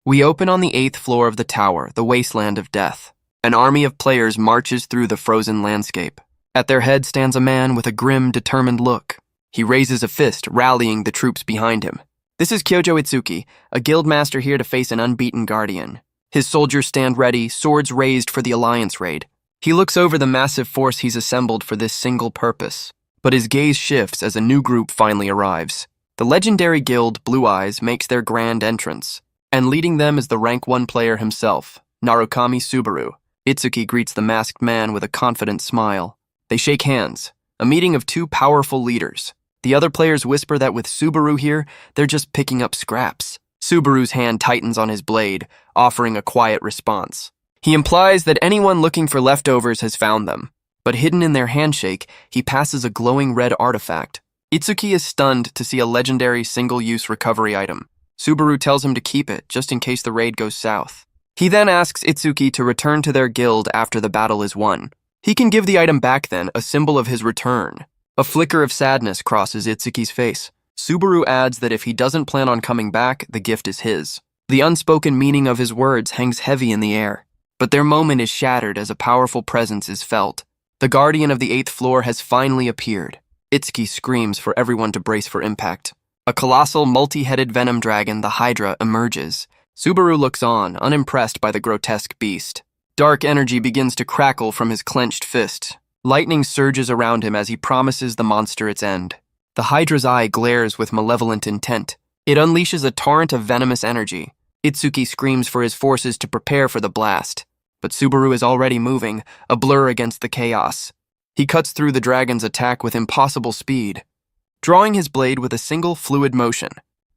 We open on the 8th floor of the tower, the wasteland of death. An army of players marches through the frozen landscape. At their head stands a man with a grim, determined look. He raises a fist, rallying the troops behind him. This is Kyojo Itsuki, a guildmaster here to face an unbeaten guardian. His soldiers stand ready, swords raised for the alliance raid. He looks over the massive force he's assembled for this single purpose. But his gaze shifts as a new group finally arrives. The legendary guild, Blue Eyes, makes their grand entrance. And leading them is the rank 1 player himself, Narukami Subaru. Itsuki greets the masked man with a confident smile. They shake hands, a meeting of 2 powerful leaders. The other players whisper that with Subaru here, they're just picking up scraps. Subaru's hand tightens on his blade, offering a quiet response. He implies that anyone looking for leftovers has found them, but hidden in their handshake, he passes a glowing red artifact. Itsuki is stunned to see a legendary single-use recovery item. Subaru tells him to keep it, just in case the raid goes south. He then asks Itsuki to return to their guild after the battle is won. He can give the item back then, a symbol of his return. A flicker of sadness crosses Itsuki's face. Subaru adds that if he doesn't plan on coming back, the gift is his. The unspoken meaning of his words hangs heavy in the air. But their moment is shattered as a powerful presence is felt. The guardian of the 8th floor has finally appeared. Itsuki screams for everyone to brace for impact. A colossal, multi-headed venom dragon, the Hydra, emerges. Subaru looks on, unimpressed by the grotesque beast. Dark energy begins to crackle from his clenched fist. Lightning surges around him as he promises the monster its end. The Hydra's eye glares with malevolent intent. It unleashes a torrent of venomous energy. Itsuki screams for his forces to prepare for the blast. But Subaru is already moving, a blur against the chaos. He cuts through the dragon's attack with impossible speed. Drawing his blade with a single fluid motion,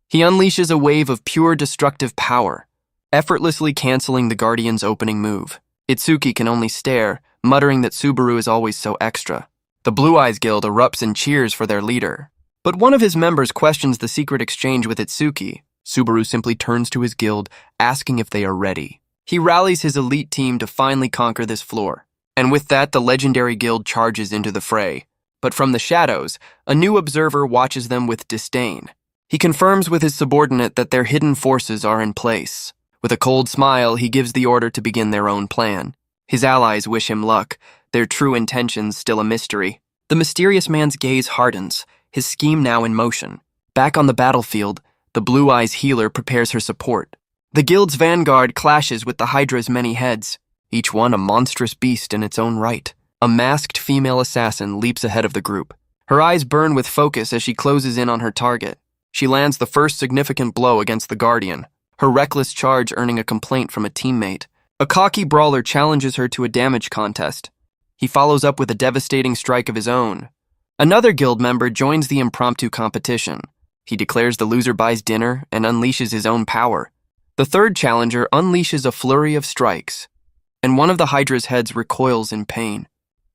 he unleashes a wave of pure destructive power, effortlessly canceling the Guardian's opening move. Itsuki can only stare, muttering that Subaru is always so extra. The Blue Eyes Guild erupts in cheers for their leader. But one of his members questions the secret exchange with Itsuki. Subaru simply turns to his guild, asking if they are ready. He rallies his elite team to finally conquer this floor. And with that, the legendary guild charges into the fray. But from the shadows, a new observer watches them with disdain. He confirms with his subordinate that their hidden forces are in place. With a cold smile, he gives the order to begin their own plan. His allies wish him luck, their true intentions still a mystery. The mysterious man's gaze hardens, his scheme now in motion. Back on the battlefield, the Blue Eyes healer prepares her support. The guild's vanguard clashes with the Hydra's many heads, each one a monstrous beast in its own right. A masked female assassin leaps ahead of the group. Her eyes burn with focus as she closes in on her target. She lands the first significant blow against the Guardian, her reckless charge earning a complaint from a teammate. A cocky brawler challenges her to a damage contest. He follows up with a devastating strike of his own. Another guild member joins the impromptu competition. He declares the loser buys dinner and unleashes his own power. The third challenger unleashes a flurry of strikes, and one of the Hydra's heads recoils in pain.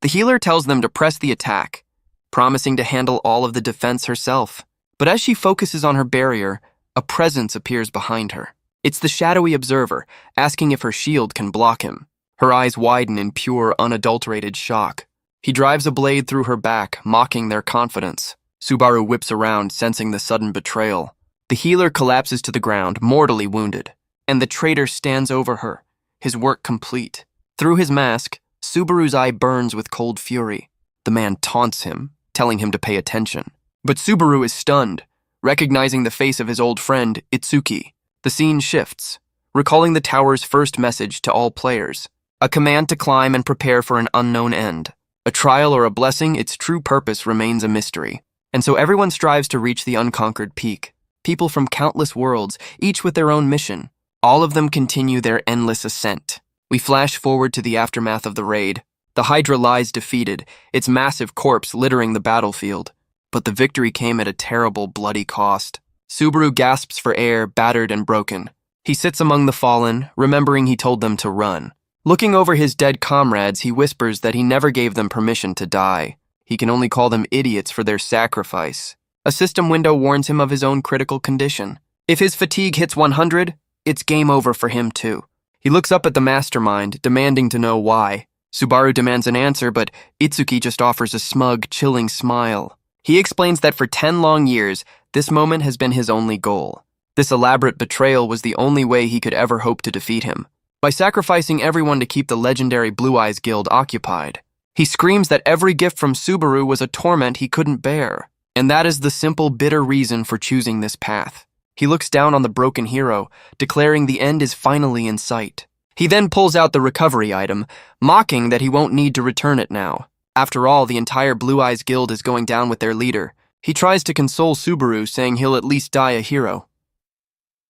The healer tells them to press the attack, promising to handle all of the defense herself. But as she focuses on her barrier, a presence appears behind her. It's the shadowy observer, asking if her shield can block him. Her eyes widen in pure, unadulterated shock. He drives a blade through her back, mocking their confidence. Subaru whips around, sensing the sudden betrayal. The healer collapses to the ground, mortally wounded, and the traitor stands over her, his work complete. Through his mask, Subaru's eye burns with cold fury. The man taunts him, telling him to pay attention. But Subaru is stunned, recognizing the face of his old friend, Itsuki. The scene shifts, recalling the tower's first message to all players. A command to climb and prepare for an unknown end. A trial or a blessing, its true purpose remains a mystery. And so everyone strives to reach the unconquered peak. People from countless worlds, each with their own mission. All of them continue their endless ascent. We flash forward to the aftermath of the raid. The Hydra lies defeated, its massive corpse littering the battlefield. But the victory came at a terrible, bloody cost. Subaru gasps for air, battered and broken. He sits among the fallen, remembering he told them to run. Looking over his dead comrades, he whispers that he never gave them permission to die. He can only call them idiots for their sacrifice. A system window warns him of his own critical condition. If his fatigue hits 100, it's game over for him too. He looks up at the mastermind, demanding to know why. Subaru demands an answer, but Itsuki just offers a smug, chilling smile. He explains that for 10 long years, this moment has been his only goal. This elaborate betrayal was the only way he could ever hope to defeat him. By sacrificing everyone to keep the legendary Blue Eyes Guild occupied, he screams that every gift from Subaru was a torment he couldn't bear. And that is the simple, bitter reason for choosing this path. He looks down on the broken hero, declaring the end is finally in sight. He then pulls out the recovery item, mocking that he won't need to return it now. After all, the entire Blue Eyes Guild is going down with their leader. He tries to console Subaru, saying he'll at least die a hero.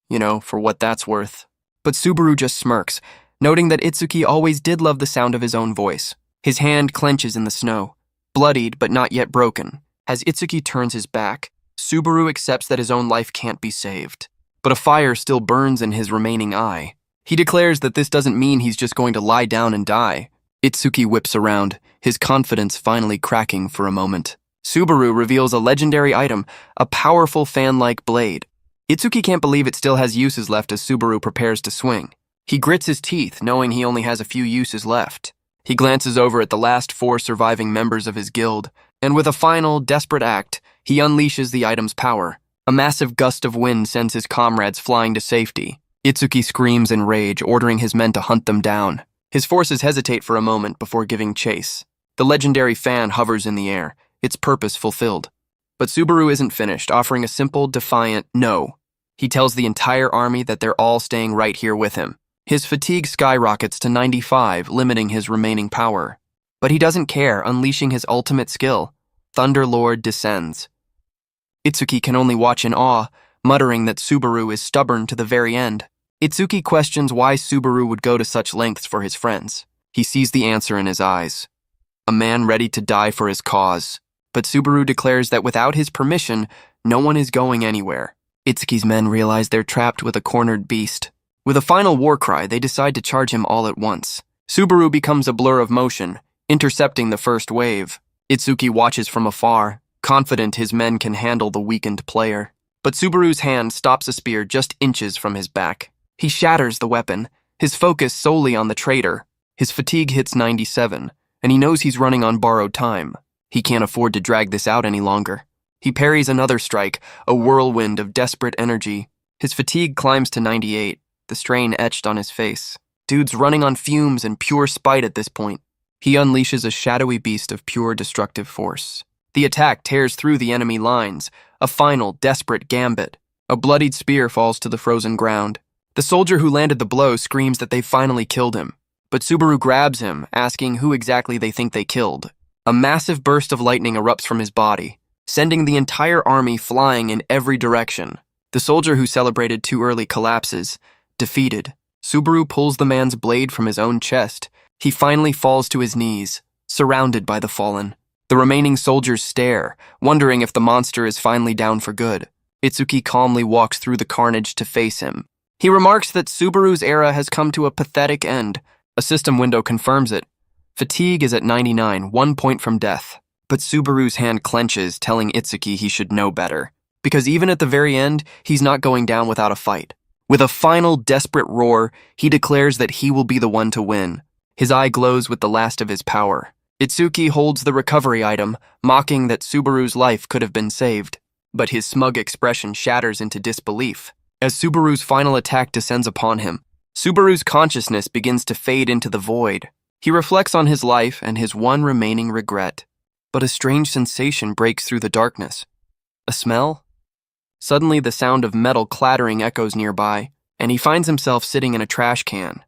You know, for what that's worth. But Subaru just smirks, noting that Itsuki always did love the sound of his own voice. His hand clenches in the snow, bloodied but not yet broken. As Itsuki turns his back, Subaru accepts that his own life can't be saved. But a fire still burns in his remaining eye. He declares that this doesn't mean he's just going to lie down and die. Itsuki whips around, his confidence finally cracking for a moment. Subaru reveals a legendary item, a powerful fan-like blade. Itsuki can't believe it still has uses left as Subaru prepares to swing. He grits his teeth, knowing he only has a few uses left. He glances over at the last 4 surviving members of his guild, and with a final, desperate act, he unleashes the item's power. A massive gust of wind sends his comrades flying to safety. Itsuki screams in rage, ordering his men to hunt them down. His forces hesitate for a moment before giving chase. The legendary fan hovers in the air, its purpose fulfilled. But Subaru isn't finished, offering a simple, defiant no. He tells the entire army that they're all staying right here with him. His fatigue skyrockets to 95, limiting his remaining power. But he doesn't care, unleashing his ultimate skill. Thunderlord descends. Itsuki can only watch in awe, muttering that Subaru is stubborn to the very end. Itsuki questions why Subaru would go to such lengths for his friends. He sees the answer in his eyes. A man ready to die for his cause. But Subaru declares that without his permission, no one is going anywhere. Itsuki's men realize they're trapped with a cornered beast. With a final war cry, they decide to charge him all at once. Subaru becomes a blur of motion, intercepting the first wave. Itsuki watches from afar, confident his men can handle the weakened player. But Subaru's hand stops a spear just inches from his back. He shatters the weapon, his focus solely on the traitor. His fatigue hits 97, and he knows he's running on borrowed time. He can't afford to drag this out any longer. He parries another strike, a whirlwind of desperate energy. His fatigue climbs to 98, the strain etched on his face. Dude's running on fumes and pure spite at this point. He unleashes a shadowy beast of pure destructive force. The attack tears through the enemy lines, a final, desperate gambit. A bloodied spear falls to the frozen ground. The soldier who landed the blow screams that they finally killed him. But Subaru grabs him, asking who exactly they think they killed. A massive burst of lightning erupts from his body, sending the entire army flying in every direction. The soldier who celebrated too early collapses, defeated. Subaru pulls the man's blade from his own chest. He finally falls to his knees, surrounded by the fallen. The remaining soldiers stare, wondering if the monster is finally down for good. Itsuki calmly walks through the carnage to face him. He remarks that Subaru's era has come to a pathetic end. A system window confirms it. Fatigue is at 99, 1 point from death. But Subaru's hand clenches, telling Itsuki he should know better. Because even at the very end, he's not going down without a fight. With a final, desperate roar, he declares that he will be the one to win. His eye glows with the last of his power. Itsuki holds the recovery item, mocking that Subaru's life could have been saved. But his smug expression shatters into disbelief. As Subaru's final attack descends upon him, Subaru's consciousness begins to fade into the void. He reflects on his life and his one remaining regret. But a strange sensation breaks through the darkness. A smell? Suddenly, the sound of metal clattering echoes nearby, and he finds himself sitting in a trash can.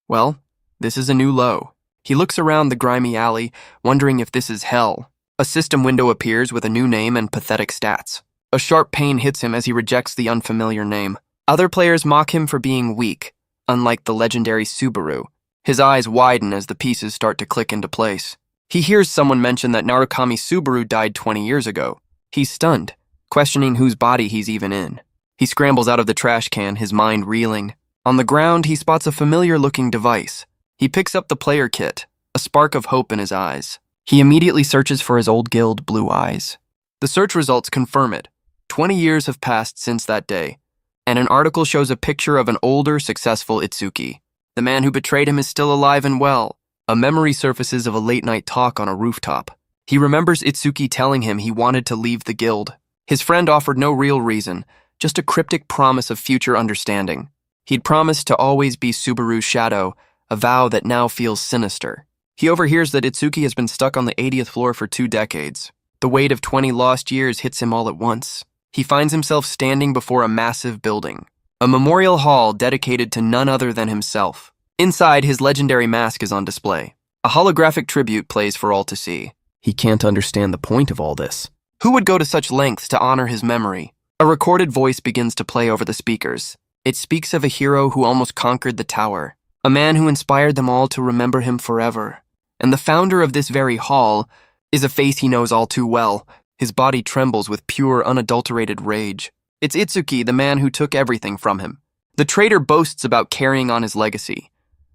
Well, this is a new low. He looks around the grimy alley, wondering if this is hell. A system window appears with a new name and pathetic stats. A sharp pain hits him as he rejects the unfamiliar name. Other players mock him for being weak, unlike the legendary Subaru. His eyes widen as the pieces start to click into place. He hears someone mention that Narukami Subaru died 20 years ago. He's stunned, questioning whose body he's even in. He scrambles out of the trash can, his mind reeling. On the ground, he spots a familiar-looking device. He picks up the player kit, a spark of hope in his eyes. He immediately searches for his old guild, Blue Eyes. The search results confirm it. 20 years have passed since that day, and an article shows a picture of an older, successful Itsuki. The man who betrayed him is still alive and well. A memory surfaces of a late-night talk on a rooftop. He remembers Itsuki telling him he wanted to leave the guild. His friend offered no real reason, just a cryptic promise of future understanding. He'd promised to always be Subaru's shadow, a vow that now feels sinister. He overhears that Itsuki has been stuck on the 80th floor for 2 decades. The weight of 20 lost years hits him all at once. He finds himself standing before a massive building, a memorial hall dedicated to none other than himself. Inside, his legendary mask is on display. A holographic tribute plays for all to see. He can't understand the point of all this. Who would go to such lengths to honor his memory? A recorded voice begins to play over the speakers. It speaks of a hero who almost conquered the tower, a man who inspired them all to remember him forever. And the founder of this very hall is a face he knows all too well. His body trembles with pure, unadulterated rage. It's Itsuki, the man who took everything from him. The traitor boasts about carrying on his legacy.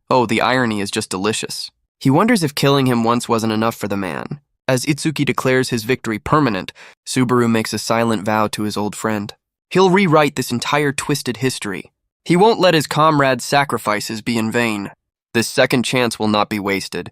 Oh, the irony is just delicious. He wonders if killing him once wasn't enough for the man. As Itsuki declares his victory permanent, Subaru makes a silent vow to his old friend. He'll rewrite this entire twisted history. He won't let his comrades' sacrifices be in vain. This second chance will not be wasted.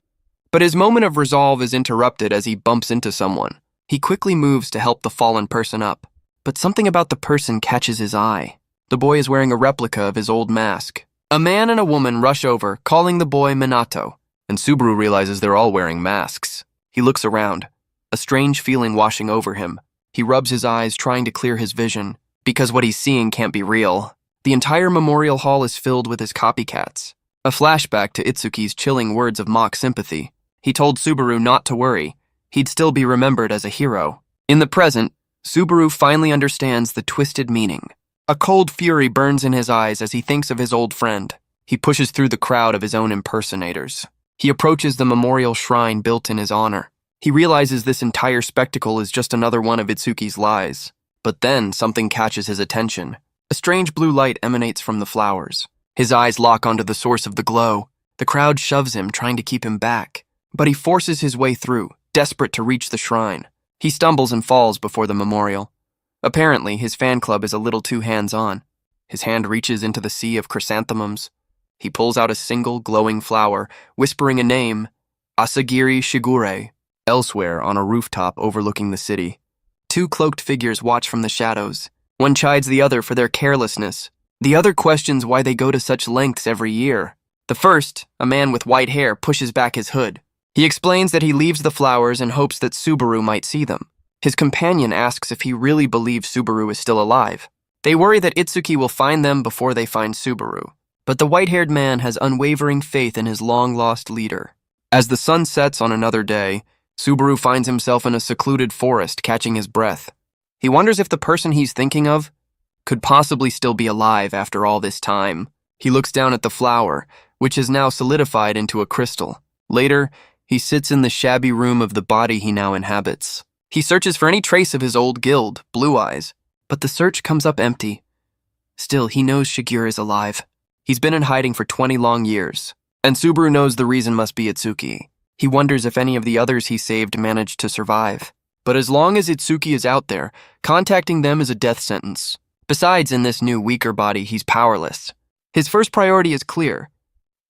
But his moment of resolve is interrupted as he bumps into someone. He quickly moves to help the fallen person up. But something about the person catches his eye. The boy is wearing a replica of his old mask. A man and a woman rush over, calling the boy Minato, and Subaru realizes they're all wearing masks. He looks around, a strange feeling washing over him. He rubs his eyes, trying to clear his vision, because what he's seeing can't be real. The entire memorial hall is filled with his copycats. A flashback to Itsuki's chilling words of mock sympathy. He told Subaru not to worry. He'd still be remembered as a hero. In the present, Subaru finally understands the twisted meaning. A cold fury burns in his eyes as he thinks of his old friend. He pushes through the crowd of his own impersonators. He approaches the memorial shrine built in his honor. He realizes this entire spectacle is just another one of Itsuki's lies. But then something catches his attention. A strange blue light emanates from the flowers. His eyes lock onto the source of the glow. The crowd shoves him, trying to keep him back. But he forces his way through, desperate to reach the shrine. He stumbles and falls before the memorial. Apparently, his fan club is a little too hands-on. His hand reaches into the sea of chrysanthemums. He pulls out a single glowing flower, whispering a name, Asagiri Shigure. Elsewhere, on a rooftop overlooking the city, 2 cloaked figures watch from the shadows. One chides the other for their carelessness. The other questions why they go to such lengths every year. The first, a man with white hair, pushes back his hood. He explains that he leaves the flowers in hopes that Subaru might see them. His companion asks if he really believes Subaru is still alive. They worry that Itsuki will find them before they find Subaru. But the white-haired man has unwavering faith in his long-lost leader. As the sun sets on another day, Subaru finds himself in a secluded forest, catching his breath. He wonders if the person he's thinking of could possibly still be alive after all this time. He looks down at the flower, which is now solidified into a crystal. Later, he sits in the shabby room of the body he now inhabits. He searches for any trace of his old guild, Blue Eyes, but the search comes up empty. Still, he knows Shigure is alive. He's been in hiding for 20 long years, and Subaru knows the reason must be Itsuki. He wonders if any of the others he saved managed to survive. But as long as Itsuki is out there, contacting them is a death sentence. Besides, in this new, weaker body, he's powerless. His first priority is clear.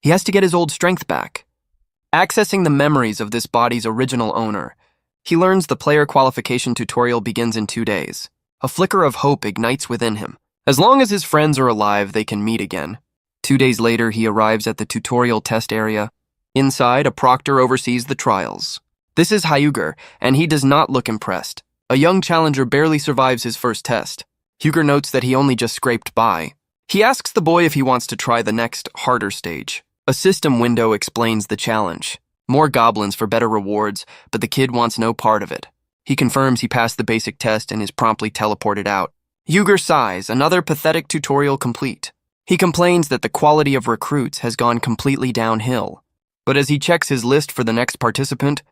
He has to get his old strength back. Accessing the memories of this body's original owner, he learns the player qualification tutorial begins in 2 days. A flicker of hope ignites within him. As long as his friends are alive, they can meet again. 2 days later, he arrives at the tutorial test area. Inside, a proctor oversees the trials. This is Hyuger, and he does not look impressed. A young challenger barely survives his first test. Hyuger notes that he only just scraped by. He asks the boy if he wants to try the next, harder stage. A system window explains the challenge. More goblins for better rewards, but the kid wants no part of it. He confirms he passed the basic test and is promptly teleported out. Hyuger sighs, another pathetic tutorial complete. He complains that the quality of recruits has gone completely downhill. But as he checks his list for the next participant,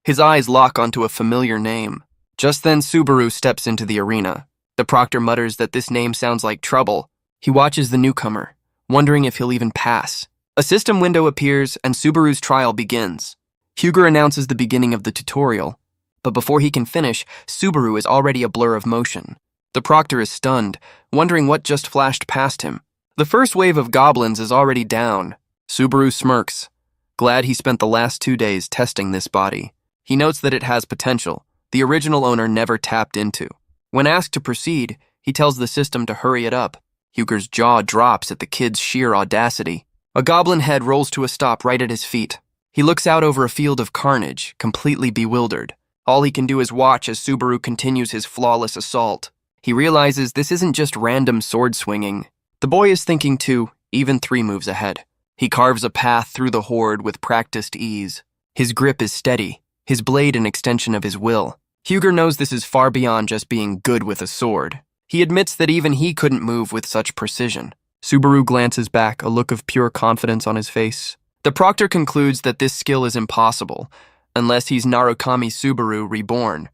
his eyes lock onto a familiar name. Just then, Subaru steps into the arena. The proctor mutters that this name sounds like trouble. He watches the newcomer, wondering if he'll even pass. A system window appears and Subaru's trial begins. Hyuger announces the beginning of the tutorial, but before he can finish, Subaru is already a blur of motion. The proctor is stunned, wondering what just flashed past him. The first wave of goblins is already down. Subaru smirks, glad he spent the last 2 days testing this body. He notes that it has potential the original owner never tapped into. When asked to proceed, He tells the system to hurry it up. Huger's jaw drops at the kid's sheer audacity. A goblin head rolls to a stop right at his feet. He looks out over a field of carnage, completely bewildered. All he can do is watch as Subaru continues his flawless assault. He realizes this isn't just random sword swinging. The boy is thinking too, even 3 moves ahead. He carves a path through the horde with practiced ease. His grip is steady, his blade an extension of his will. Huger knows this is far beyond just being good with a sword. He admits that even he couldn't move with such precision. Subaru glances back, a look of pure confidence on his face. The proctor concludes that this skill is impossible, unless he's Narukami Subaru Reborn.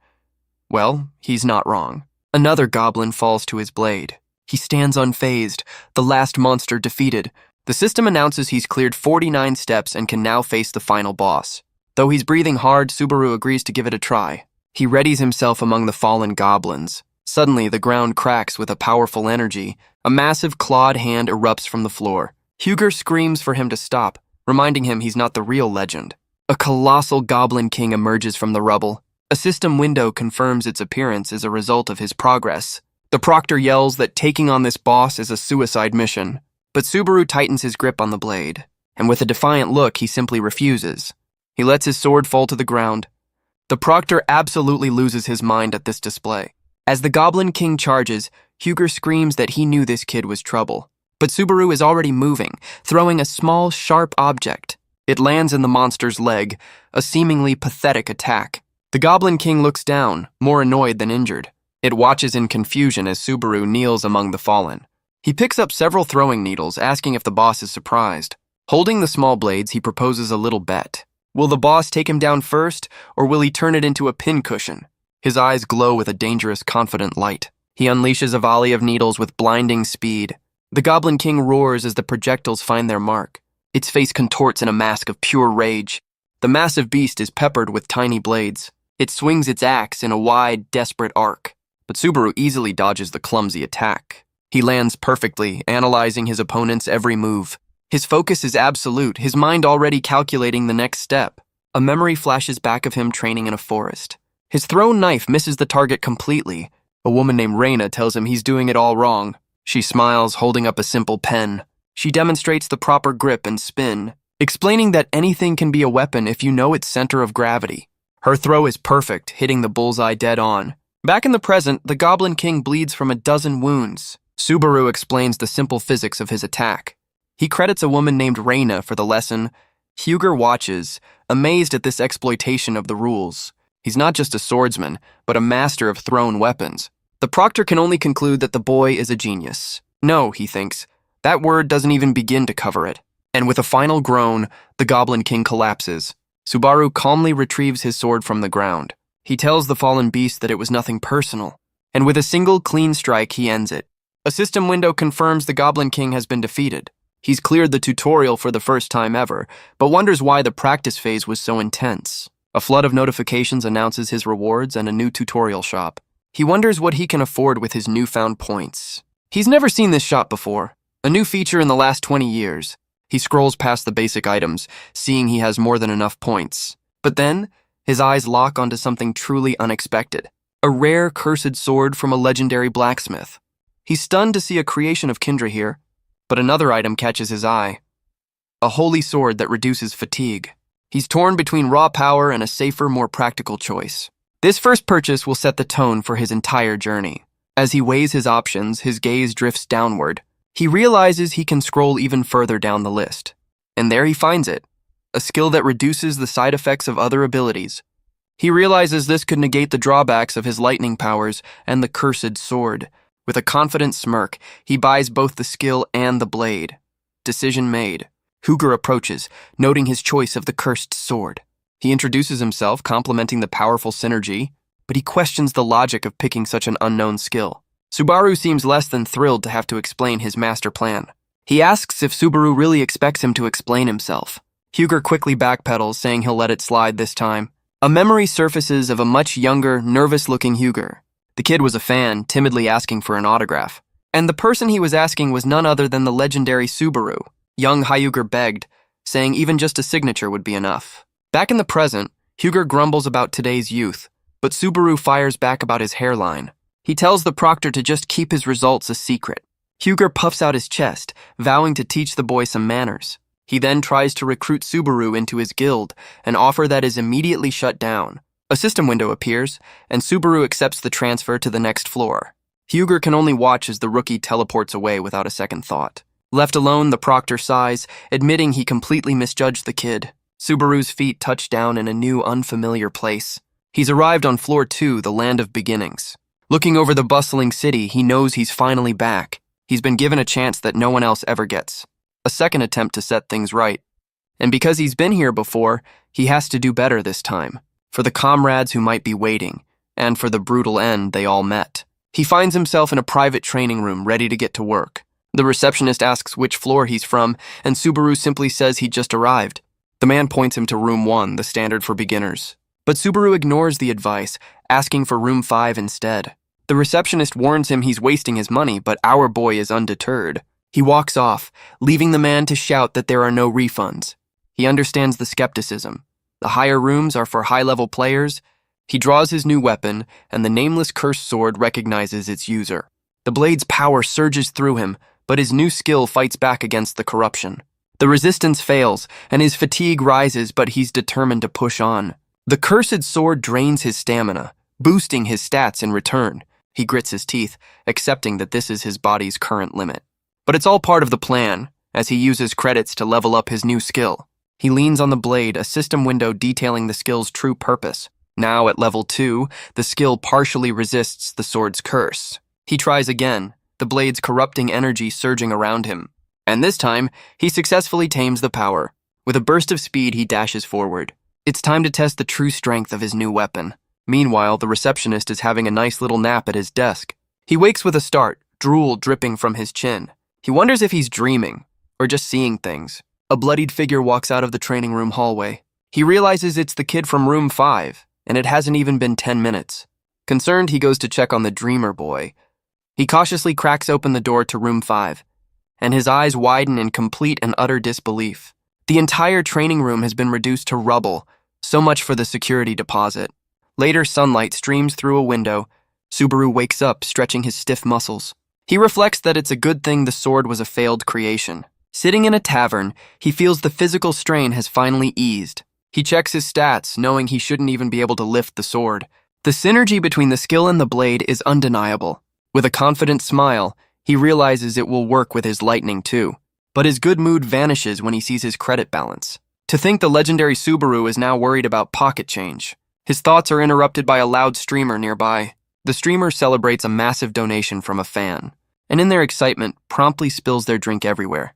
Well, he's not wrong. Another goblin falls to his blade. He stands unfazed, the last monster defeated. The system announces he's cleared 49 steps and can now face the final boss. Though he's breathing hard, Subaru agrees to give it a try. He readies himself among the fallen goblins. Suddenly, the ground cracks with a powerful energy. A massive clawed hand erupts from the floor. Huger screams for him to stop, reminding him he's not the real legend. A colossal goblin king emerges from the rubble. A system window confirms its appearance as a result of his progress. The proctor yells that taking on this boss is a suicide mission. But Subaru tightens his grip on the blade, and with a defiant look, he simply refuses. He lets his sword fall to the ground. The proctor absolutely loses his mind at this display. As the Goblin King charges, Huger screams that he knew this kid was trouble. But Subaru is already moving, throwing a small, sharp object. It lands in the monster's leg, a seemingly pathetic attack. The Goblin King looks down, more annoyed than injured. It watches in confusion as Subaru kneels among the fallen. He picks up several throwing needles, asking if the boss is surprised. Holding the small blades, he proposes a little bet. Will the boss take him down first, or will he turn it into a pincushion? His eyes glow with a dangerous, confident light. He unleashes a volley of needles with blinding speed. The Goblin King roars as the projectiles find their mark. Its face contorts in a mask of pure rage. The massive beast is peppered with tiny blades. It swings its axe in a wide, desperate arc. But Subaru easily dodges the clumsy attack. He lands perfectly, analyzing his opponent's every move. His focus is absolute, his mind already calculating the next step. A memory flashes back of him training in a forest. His thrown knife misses the target completely. A woman named Reina tells him he's doing it all wrong. She smiles, holding up a simple pen. She demonstrates the proper grip and spin, explaining that anything can be a weapon if you know its center of gravity. Her throw is perfect, hitting the bullseye dead on. Back in the present, the Goblin King bleeds from a dozen wounds. Subaru explains the simple physics of his attack. He credits a woman named Reina for the lesson. Huger watches, amazed at this exploitation of the rules. He's not just a swordsman, but a master of thrown weapons. The proctor can only conclude that the boy is a genius. No, he thinks, that word doesn't even begin to cover it. And with a final groan, the Goblin King collapses. Subaru calmly retrieves his sword from the ground. He tells the fallen beast that it was nothing personal, and with a single clean strike, he ends it. A system window confirms the Goblin King has been defeated. He's cleared the tutorial for the first time ever, but wonders why the practice phase was so intense. A flood of notifications announces his rewards and a new tutorial shop. He wonders what he can afford with his newfound points. He's never seen this shop before, a new feature in the last 20 years. He scrolls past the basic items, seeing he has more than enough points. But then, his eyes lock onto something truly unexpected. A rare, cursed sword from a legendary blacksmith. He's stunned to see a creation of Kindra here, but another item catches his eye. A holy sword that reduces fatigue. He's torn between raw power and a safer, more practical choice. This first purchase will set the tone for his entire journey. As he weighs his options, his gaze drifts downward. He realizes he can scroll even further down the list. And there he finds it, a skill that reduces the side effects of other abilities. He realizes this could negate the drawbacks of his lightning powers and the cursed sword. With a confident smirk, he buys both the skill and the blade. Decision made. Huger approaches, noting his choice of the cursed sword. He introduces himself, complimenting the powerful synergy, but he questions the logic of picking such an unknown skill. Subaru seems less than thrilled to have to explain his master plan. He asks if Subaru really expects him to explain himself. Huger quickly backpedals, saying he'll let it slide this time. A memory surfaces of a much younger, nervous-looking Huger. The kid was a fan, timidly asking for an autograph. And the person he was asking was none other than the legendary Subaru. Young Hyuger begged, saying even just a signature would be enough. Back in the present, Huger grumbles about today's youth, but Subaru fires back about his hairline. He tells the proctor to just keep his results a secret. Hyuger puffs out his chest, vowing to teach the boy some manners. He then tries to recruit Subaru into his guild, an offer that is immediately shut down. A system window appears, and Subaru accepts the transfer to the next floor. Hyuger can only watch as the rookie teleports away without a second thought. Left alone, the proctor sighs, admitting he completely misjudged the kid. Subaru's feet touch down in a new, unfamiliar place. He's arrived on floor 2, the land of beginnings. Looking over the bustling city, he knows he's finally back. He's been given a chance that no one else ever gets. A second attempt to set things right. And because he's been here before, he has to do better this time. For the comrades who might be waiting, and for the brutal end they all met. He finds himself in a private training room, ready to get to work. The receptionist asks which floor he's from, and Subaru simply says he just arrived. The man points him to room 1, the standard for beginners. But Subaru ignores the advice, asking for room 5 instead. The receptionist warns him he's wasting his money, but our boy is undeterred. He walks off, leaving the man to shout that there are no refunds. He understands the skepticism. The higher rooms are for high-level players. He draws his new weapon, and the nameless cursed sword recognizes its user. The blade's power surges through him, but his new skill fights back against the corruption. The resistance fails, and his fatigue rises, but he's determined to push on. The cursed sword drains his stamina, boosting his stats in return. He grits his teeth, accepting that this is his body's current limit. But it's all part of the plan, as he uses credits to level up his new skill. He leans on the blade, a system window detailing the skill's true purpose. Now at level 2, the skill partially resists the sword's curse. He tries again, the blade's corrupting energy surging around him. And this time, he successfully tames the power. With a burst of speed, he dashes forward. It's time to test the true strength of his new weapon. Meanwhile, the receptionist is having a nice little nap at his desk. He wakes with a start, drool dripping from his chin. He wonders if he's dreaming, or just seeing things. A bloodied figure walks out of the training room hallway. He realizes it's the kid from room 5, and it hasn't even been 10 minutes. Concerned, he goes to check on the dreamer boy. He cautiously cracks open the door to room 5, and his eyes widen in complete and utter disbelief. The entire training room has been reduced to rubble, so much for the security deposit. Later, sunlight streams through a window. Subaru wakes up, stretching his stiff muscles. He reflects that it's a good thing the sword was a failed creation. Sitting in a tavern, he feels the physical strain has finally eased. He checks his stats, knowing he shouldn't even be able to lift the sword. The synergy between the skill and the blade is undeniable. With a confident smile, he realizes it will work with his lightning too. But his good mood vanishes when he sees his credit balance. To think the legendary Subaru is now worried about pocket change. His thoughts are interrupted by a loud streamer nearby. The streamer celebrates a massive donation from a fan, and in their excitement, promptly spills their drink everywhere.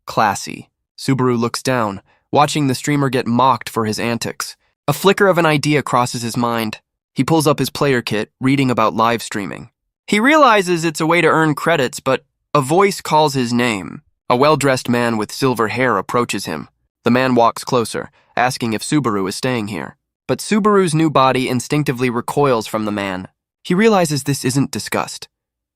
Classy. Subaru looks down, watching the streamer get mocked for his antics. A flicker of an idea crosses his mind. He pulls up his player kit, reading about live streaming. He realizes it's a way to earn credits, but a voice calls his name. A well-dressed man with silver hair approaches him. The man walks closer, asking if Subaru is staying here. But Subaru's new body instinctively recoils from the man. He realizes this isn't disgust.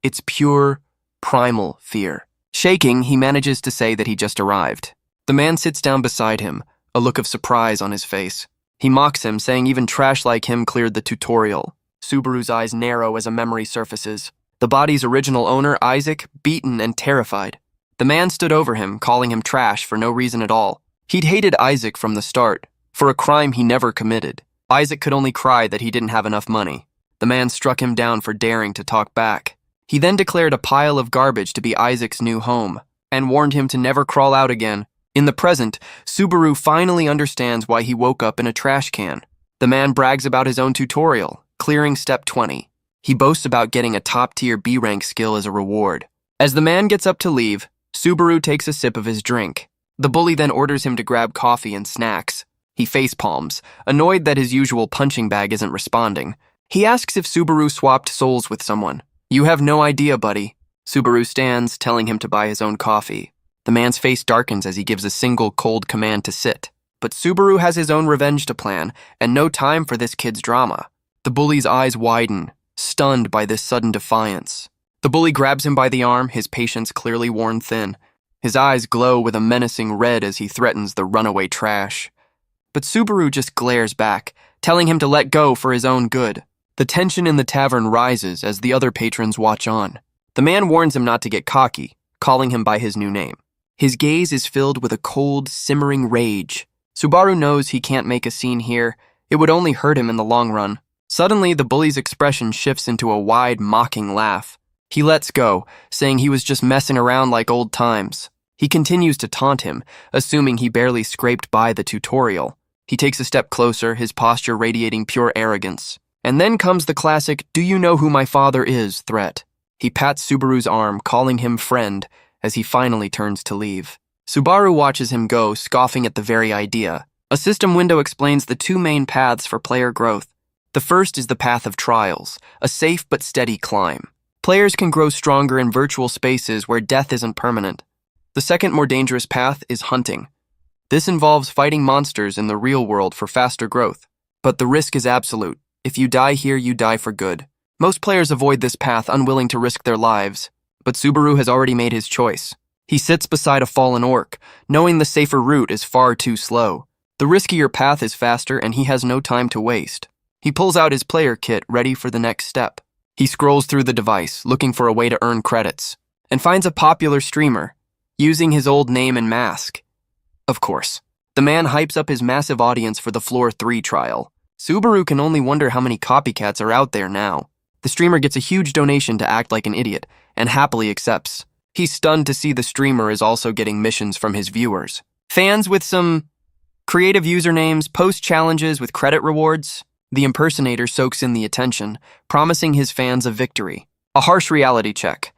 It's pure, primal fear. Shaking, he manages to say that he just arrived. The man sits down beside him, a look of surprise on his face. He mocks him, saying even trash like him cleared the tutorial. Subaru's eyes narrow as a memory surfaces. The body's original owner, Isaac, beaten and terrified. The man stood over him, calling him trash for no reason at all. He'd hated Isaac from the start, for a crime he never committed. Isaac could only cry that he didn't have enough money. The man struck him down for daring to talk back. He then declared a pile of garbage to be Isaac's new home, and warned him to never crawl out again. In the present, Subaru finally understands why he woke up in a trash can. The man brags about his own tutorial, clearing step 20. He boasts about getting a top-tier B-rank skill as a reward. As the man gets up to leave, Subaru takes a sip of his drink. The bully then orders him to grab coffee and snacks. He facepalms, annoyed that his usual punching bag isn't responding. He asks if Subaru swapped souls with someone. "You have no idea, buddy." Subaru stands, telling him to buy his own coffee. The man's face darkens as he gives a single cold command to sit. But Subaru has his own revenge to plan, and no time for this kid's drama. The bully's eyes widen, stunned by this sudden defiance. The bully grabs him by the arm, his patience clearly worn thin. His eyes glow with a menacing red as he threatens the runaway trash. But Subaru just glares back, telling him to let go for his own good. The tension in the tavern rises as the other patrons watch on. The man warns him not to get cocky, calling him by his new name. His gaze is filled with a cold, simmering rage. Subaru knows he can't make a scene here. It would only hurt him in the long run. Suddenly, the bully's expression shifts into a wide, mocking laugh. He lets go, saying he was just messing around like old times. He continues to taunt him, assuming he barely scraped by the tutorial. He takes a step closer, his posture radiating pure arrogance. And then comes the classic, "Do you know who my father is?" threat. He pats Subaru's arm, calling him friend, as he finally turns to leave. Subaru watches him go, scoffing at the very idea. A system window explains the two main paths for player growth. The first is the path of trials, a safe but steady climb. Players can grow stronger in virtual spaces where death isn't permanent. The second, more dangerous path is hunting. This involves fighting monsters in the real world for faster growth. But the risk is absolute. If you die here, you die for good. Most players avoid this path, unwilling to risk their lives. But Subaru has already made his choice. He sits beside a fallen orc, knowing the safer route is far too slow. The riskier path is faster, and he has no time to waste. He pulls out his player kit, ready for the next step. He scrolls through the device, looking for a way to earn credits, and finds a popular streamer, using his old name and mask. Of course, the man hypes up his massive audience for the Floor 3 trial. Subaru can only wonder how many copycats are out there now. The streamer gets a huge donation to act like an idiot, and happily accepts. He's stunned to see the streamer is also getting missions from his viewers. Fans with some creative usernames post challenges with credit rewards. The impersonator soaks in the attention, promising his fans a victory. A harsh reality check.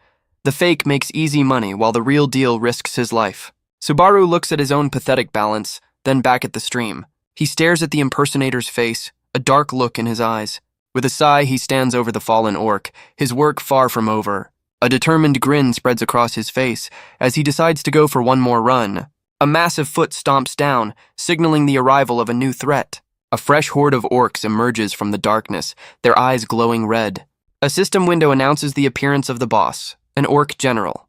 The fake makes easy money while the real deal risks his life. Subaru looks at his own pathetic balance, then back at the stream. He stares at the impersonator's face, a dark look in his eyes. With a sigh, he stands over the fallen orc, his work far from over. A determined grin spreads across his face as he decides to go for one more run. A massive foot stomps down, signaling the arrival of a new threat. A fresh horde of orcs emerges from the darkness, their eyes glowing red. A system window announces the appearance of the boss, an orc general.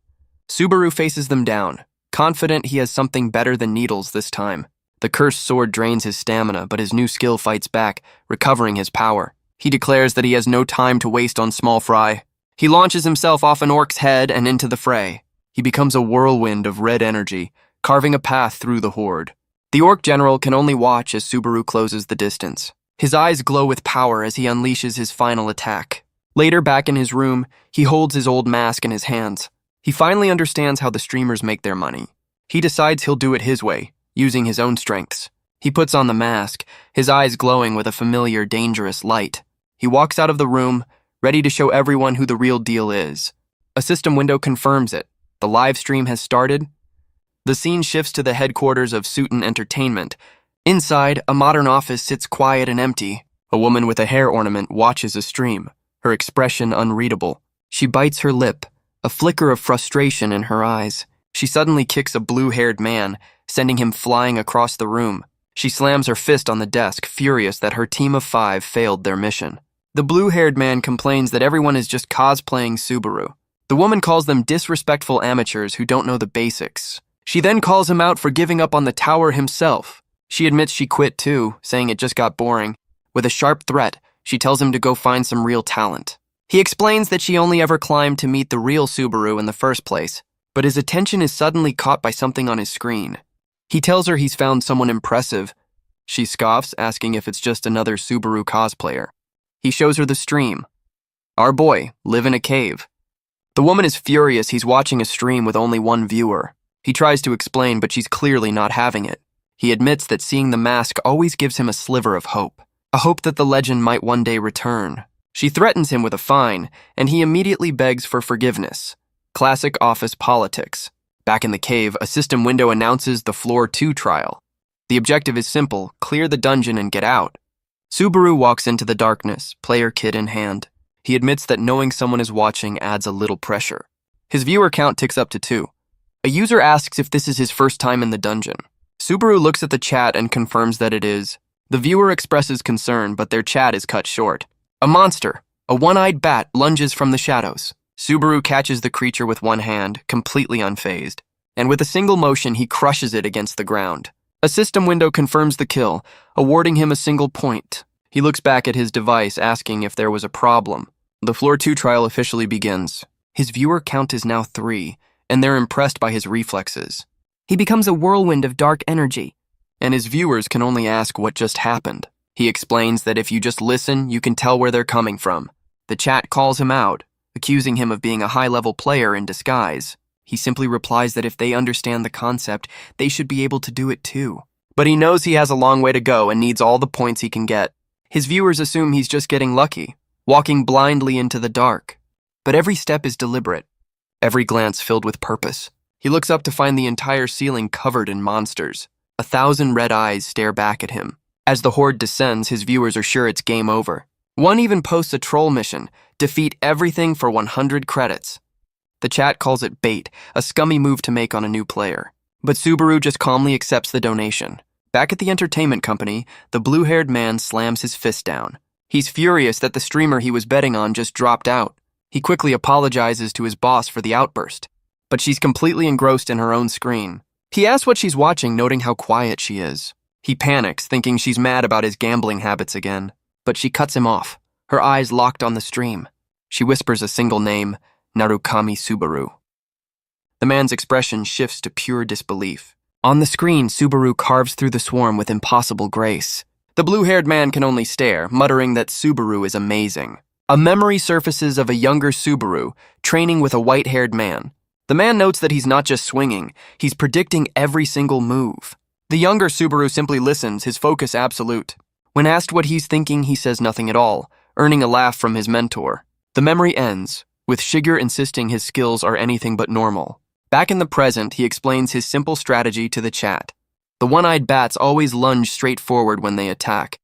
Subaru faces them down, confident he has something better than needles this time. The cursed sword drains his stamina, but his new skill fights back, recovering his power. He declares that he has no time to waste on small fry. He launches himself off an orc's head and into the fray. He becomes a whirlwind of red energy, carving a path through the horde. The orc general can only watch as Subaru closes the distance. His eyes glow with power as he unleashes his final attack. Later, back in his room, he holds his old mask in his hands. He finally understands how the streamers make their money. He decides he'll do it his way, using his own strengths. He puts on the mask, his eyes glowing with a familiar, dangerous light. He walks out of the room, ready to show everyone who the real deal is. A system window confirms it. The live stream has started. The scene shifts to the headquarters of Suiton Entertainment. Inside, a modern office sits quiet and empty. A woman with a hair ornament watches a stream, her expression unreadable. She bites her lip, a flicker of frustration in her eyes. She suddenly kicks a blue-haired man, sending him flying across the room. She slams her fist on the desk, furious that her team of 5 failed their mission. The blue-haired man complains that everyone is just cosplaying Subaru. The woman calls them disrespectful amateurs who don't know the basics. She then calls him out for giving up on the tower himself. She admits she quit too, saying it just got boring. With a sharp threat, she tells him to go find some real talent. He explains that she only ever climbed to meet the real Subaru in the first place, but his attention is suddenly caught by something on his screen. He tells her he's found someone impressive. She scoffs, asking if it's just another Subaru cosplayer. He shows her the stream. Our boy, live in a cave. The woman is furious he's watching a stream with only one viewer. He tries to explain, but she's clearly not having it. He admits that seeing the mask always gives him a sliver of hope. A hope that the legend might one day return. She threatens him with a fine, and he immediately begs for forgiveness. Classic office politics. Back in the cave, a system window announces the Floor 2 trial. The objective is simple: clear the dungeon and get out. Subaru walks into the darkness, player kit in hand. He admits that knowing someone is watching adds a little pressure. His viewer count ticks up to 2. A user asks if this is his first time in the dungeon. Subaru looks at the chat and confirms that it is. The viewer expresses concern, but their chat is cut short. A monster, a one-eyed bat, lunges from the shadows. Subaru catches the creature with one hand, completely unfazed, and with a single motion he crushes it against the ground. A system window confirms the kill, awarding him a single point. He looks back at his device, asking if there was a problem. The Floor 2 trial officially begins. His viewer count is now 3, and they're impressed by his reflexes. He becomes a whirlwind of dark energy. And his viewers can only ask what just happened. He explains that if you just listen, you can tell where they're coming from. The chat calls him out, accusing him of being a high-level player in disguise. He simply replies that if they understand the concept, they should be able to do it too. But he knows he has a long way to go and needs all the points he can get. His viewers assume he's just getting lucky, walking blindly into the dark. But every step is deliberate, every glance filled with purpose. He looks up to find the entire ceiling covered in monsters. 1,000 red eyes stare back at him. As the horde descends, his viewers are sure it's game over. One even posts a troll mission: defeat everything for 100 credits. The chat calls it bait, a scummy move to make on a new player. But Subaru just calmly accepts the donation. Back at the entertainment company, the blue-haired man slams his fist down. He's furious that the streamer he was betting on just dropped out. He quickly apologizes to his boss for the outburst, but she's completely engrossed in her own screen. He asks what she's watching, noting how quiet she is. He panics, thinking she's mad about his gambling habits again, but she cuts him off, her eyes locked on the stream. She whispers a single name: Narukami Subaru. The man's expression shifts to pure disbelief. On the screen, Subaru carves through the swarm with impossible grace. The blue-haired man can only stare, muttering that Subaru is amazing. A memory surfaces of a younger Subaru, training with a white-haired man. The man notes that he's not just swinging, he's predicting every single move. The younger Subaru simply listens, his focus absolute. When asked what he's thinking, he says nothing at all, earning a laugh from his mentor. The memory ends, with Shiger insisting his skills are anything but normal. Back in the present, he explains his simple strategy to the chat. The one-eyed bats always lunge straight forward when they attack,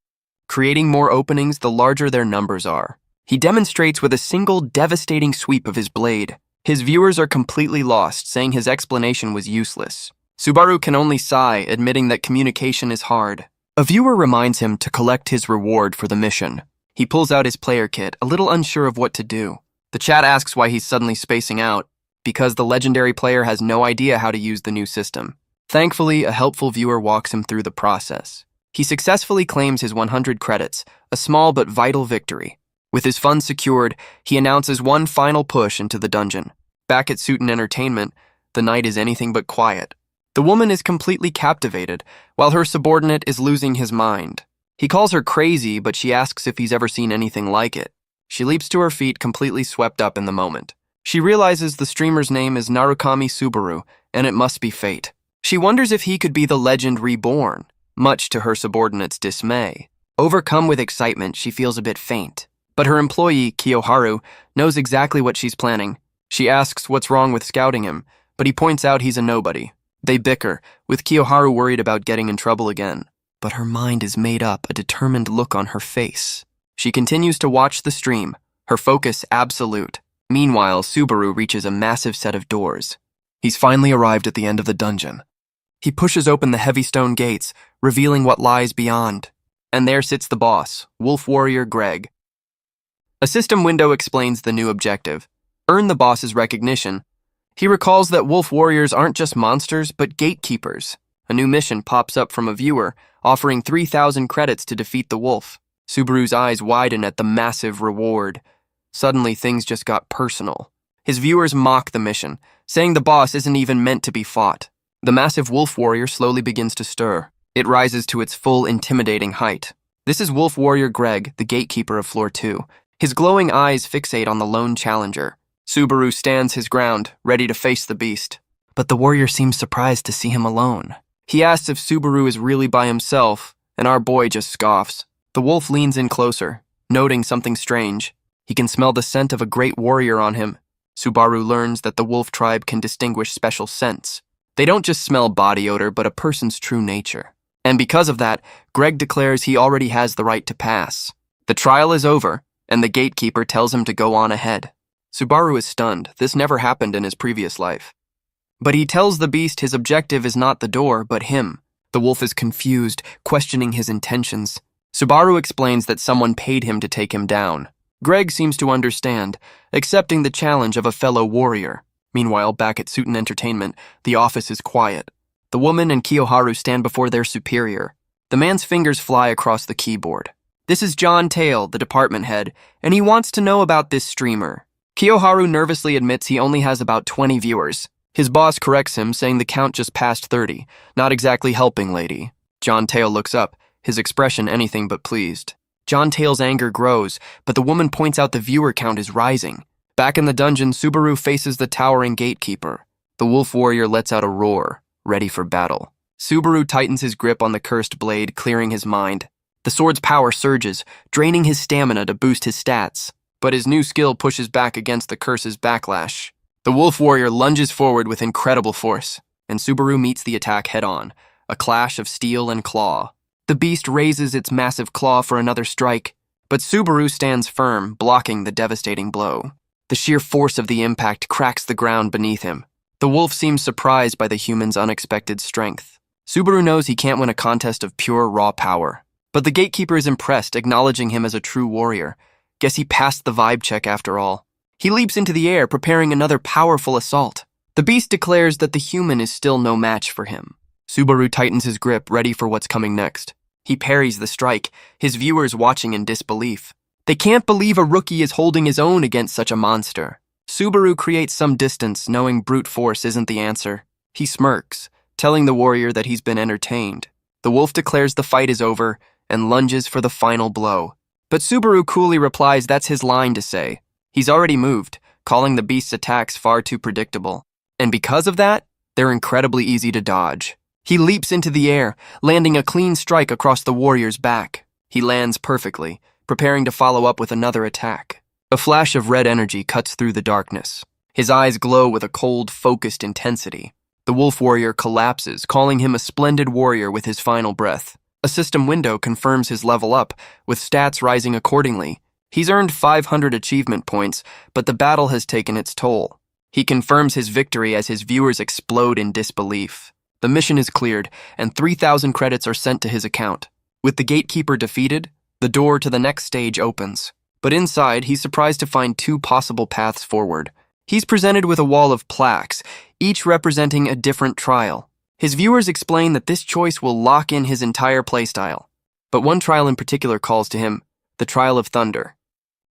creating more openings the larger their numbers are. He demonstrates with a single devastating sweep of his blade. His viewers are completely lost, saying his explanation was useless. Subaru can only sigh, admitting that communication is hard. A viewer reminds him to collect his reward for the mission. He pulls out his player kit, a little unsure of what to do. The chat asks why he's suddenly spacing out, because the legendary player has no idea how to use the new system. Thankfully, a helpful viewer walks him through the process. He successfully claims his 100 credits, a small but vital victory. With his funds secured, he announces one final push into the dungeon. Back at Suiton Entertainment, the night is anything but quiet. The woman is completely captivated, while her subordinate is losing his mind. He calls her crazy, but she asks if he's ever seen anything like it. She leaps to her feet, completely swept up in the moment. She realizes the streamer's name is Narukami Subaru, and it must be fate. She wonders if he could be the legend Reborn, much to her subordinate's dismay. Overcome with excitement, she feels a bit faint. But her employee, Kiyoharu, knows exactly what she's planning. She asks what's wrong with scouting him, but he points out he's a nobody. They bicker, with Kiyoharu worried about getting in trouble again. But her mind is made up, a determined look on her face. She continues to watch the stream, her focus absolute. Meanwhile, Subaru reaches a massive set of doors. He's finally arrived at the end of the dungeon. He pushes open the heavy stone gates, revealing what lies beyond. And there sits the boss, Wolf Warrior Greg. A system window explains the new objective: earn the boss's recognition. He recalls that wolf warriors aren't just monsters, but gatekeepers. A new mission pops up from a viewer, offering 3,000 credits to defeat the wolf. Subaru's eyes widen at the massive reward. Suddenly, things just got personal. His viewers mock the mission, saying the boss isn't even meant to be fought. The massive wolf warrior slowly begins to stir. It rises to its full, intimidating height. This is Wolf Warrior Greg, the gatekeeper of Floor 2. His glowing eyes fixate on the lone challenger. Subaru stands his ground, ready to face the beast. But the warrior seems surprised to see him alone. He asks if Subaru is really by himself, and our boy just scoffs. The wolf leans in closer, noting something strange. He can smell the scent of a great warrior on him. Subaru learns that the wolf tribe can distinguish special scents. They don't just smell body odor, but a person's true nature. And because of that, Greg declares he already has the right to pass. The trial is over, and the gatekeeper tells him to go on ahead. Subaru is stunned. This never happened in his previous life. But he tells the beast his objective is not the door, but him. The wolf is confused, questioning his intentions. Subaru explains that someone paid him to take him down. Greg seems to understand, accepting the challenge of a fellow warrior. Meanwhile, back at Suiton Entertainment, the office is quiet. The woman and Kiyoharu stand before their superior. The man's fingers fly across the keyboard. This is John Tail, the department head, and he wants to know about this streamer. Kiyoharu nervously admits he only has about 20 viewers. His boss corrects him, saying the count just passed 30. Not exactly helping, lady. John Tail looks up, his expression anything but pleased. John Tail's anger grows, but the woman points out the viewer count is rising. Back in the dungeon, Subaru faces the towering gatekeeper. The wolf warrior lets out a roar, ready for battle. Subaru tightens his grip on the cursed blade, clearing his mind. The sword's power surges, draining his stamina to boost his stats. But his new skill pushes back against the curse's backlash. The wolf warrior lunges forward with incredible force, and Subaru meets the attack head-on, a clash of steel and claw. The beast raises its massive claw for another strike, but Subaru stands firm, blocking the devastating blow. The sheer force of the impact cracks the ground beneath him. The wolf seems surprised by the human's unexpected strength. Subaru knows he can't win a contest of pure raw power, but the gatekeeper is impressed, acknowledging him as a true warrior. Guess he passed the vibe check after all. He leaps into the air, preparing another powerful assault. The beast declares that the human is still no match for him. Subaru tightens his grip, ready for what's coming next. He parries the strike, his viewers watching in disbelief. They can't believe a rookie is holding his own against such a monster. Subaru creates some distance, knowing brute force isn't the answer. He smirks, telling the warrior that he's been entertained. The wolf declares the fight is over and lunges for the final blow. But Subaru coolly replies that's his line to say. He's already moved, calling the beast's attacks far too predictable. And because of that, they're incredibly easy to dodge. He leaps into the air, landing a clean strike across the warrior's back. He lands perfectly, preparing to follow up with another attack. A flash of red energy cuts through the darkness. His eyes glow with a cold, focused intensity. The wolf warrior collapses, calling him a splendid warrior with his final breath. A system window confirms his level up, with stats rising accordingly. He's earned 500 achievement points, but the battle has taken its toll. He confirms his victory as his viewers explode in disbelief. The mission is cleared, and 3,000 credits are sent to his account. With the gatekeeper defeated, the door to the next stage opens. But inside, he's surprised to find two possible paths forward. He's presented with a wall of plaques, each representing a different trial. His viewers explain that this choice will lock in his entire playstyle. But one trial in particular calls to him, the Trial of Thunder.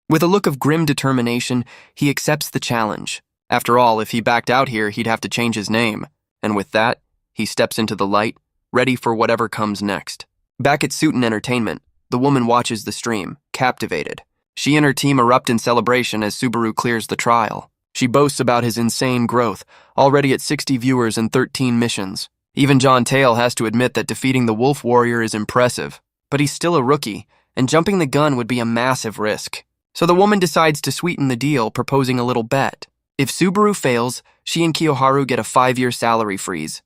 With a look of grim determination, he accepts the challenge. After all, if he backed out here, he'd have to change his name. And with that, he steps into the light, ready for whatever comes next. Back at Suiton Entertainment, the woman watches the stream, captivated. She and her team erupt in celebration as Subaru clears the trial. She boasts about his insane growth, already at 60 viewers and 13 missions. Even John Tail has to admit that defeating the Wolf Warrior is impressive. But he's still a rookie, and jumping the gun would be a massive risk. So the woman decides to sweeten the deal, proposing a little bet. If Subaru fails, she and Kiyoharu get a 5-year salary freeze.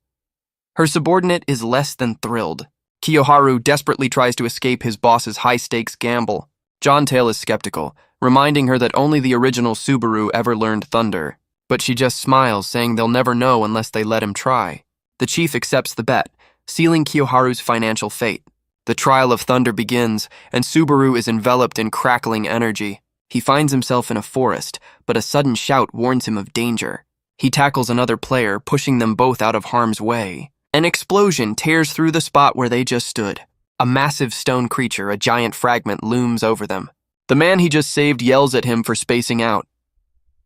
Her subordinate is less than thrilled. Kiyoharu desperately tries to escape his boss's high-stakes gamble. John Tail is skeptical, reminding her that only the original Subaru ever learned thunder. But she just smiles, saying they'll never know unless they let him try. The chief accepts the bet, sealing Kiyoharu's financial fate. The Trial of Thunder begins, and Subaru is enveloped in crackling energy. He finds himself in a forest, but a sudden shout warns him of danger. He tackles another player, pushing them both out of harm's way. An explosion tears through the spot where they just stood. A massive stone creature, a giant fragment, looms over them. The man he just saved yells at him for spacing out.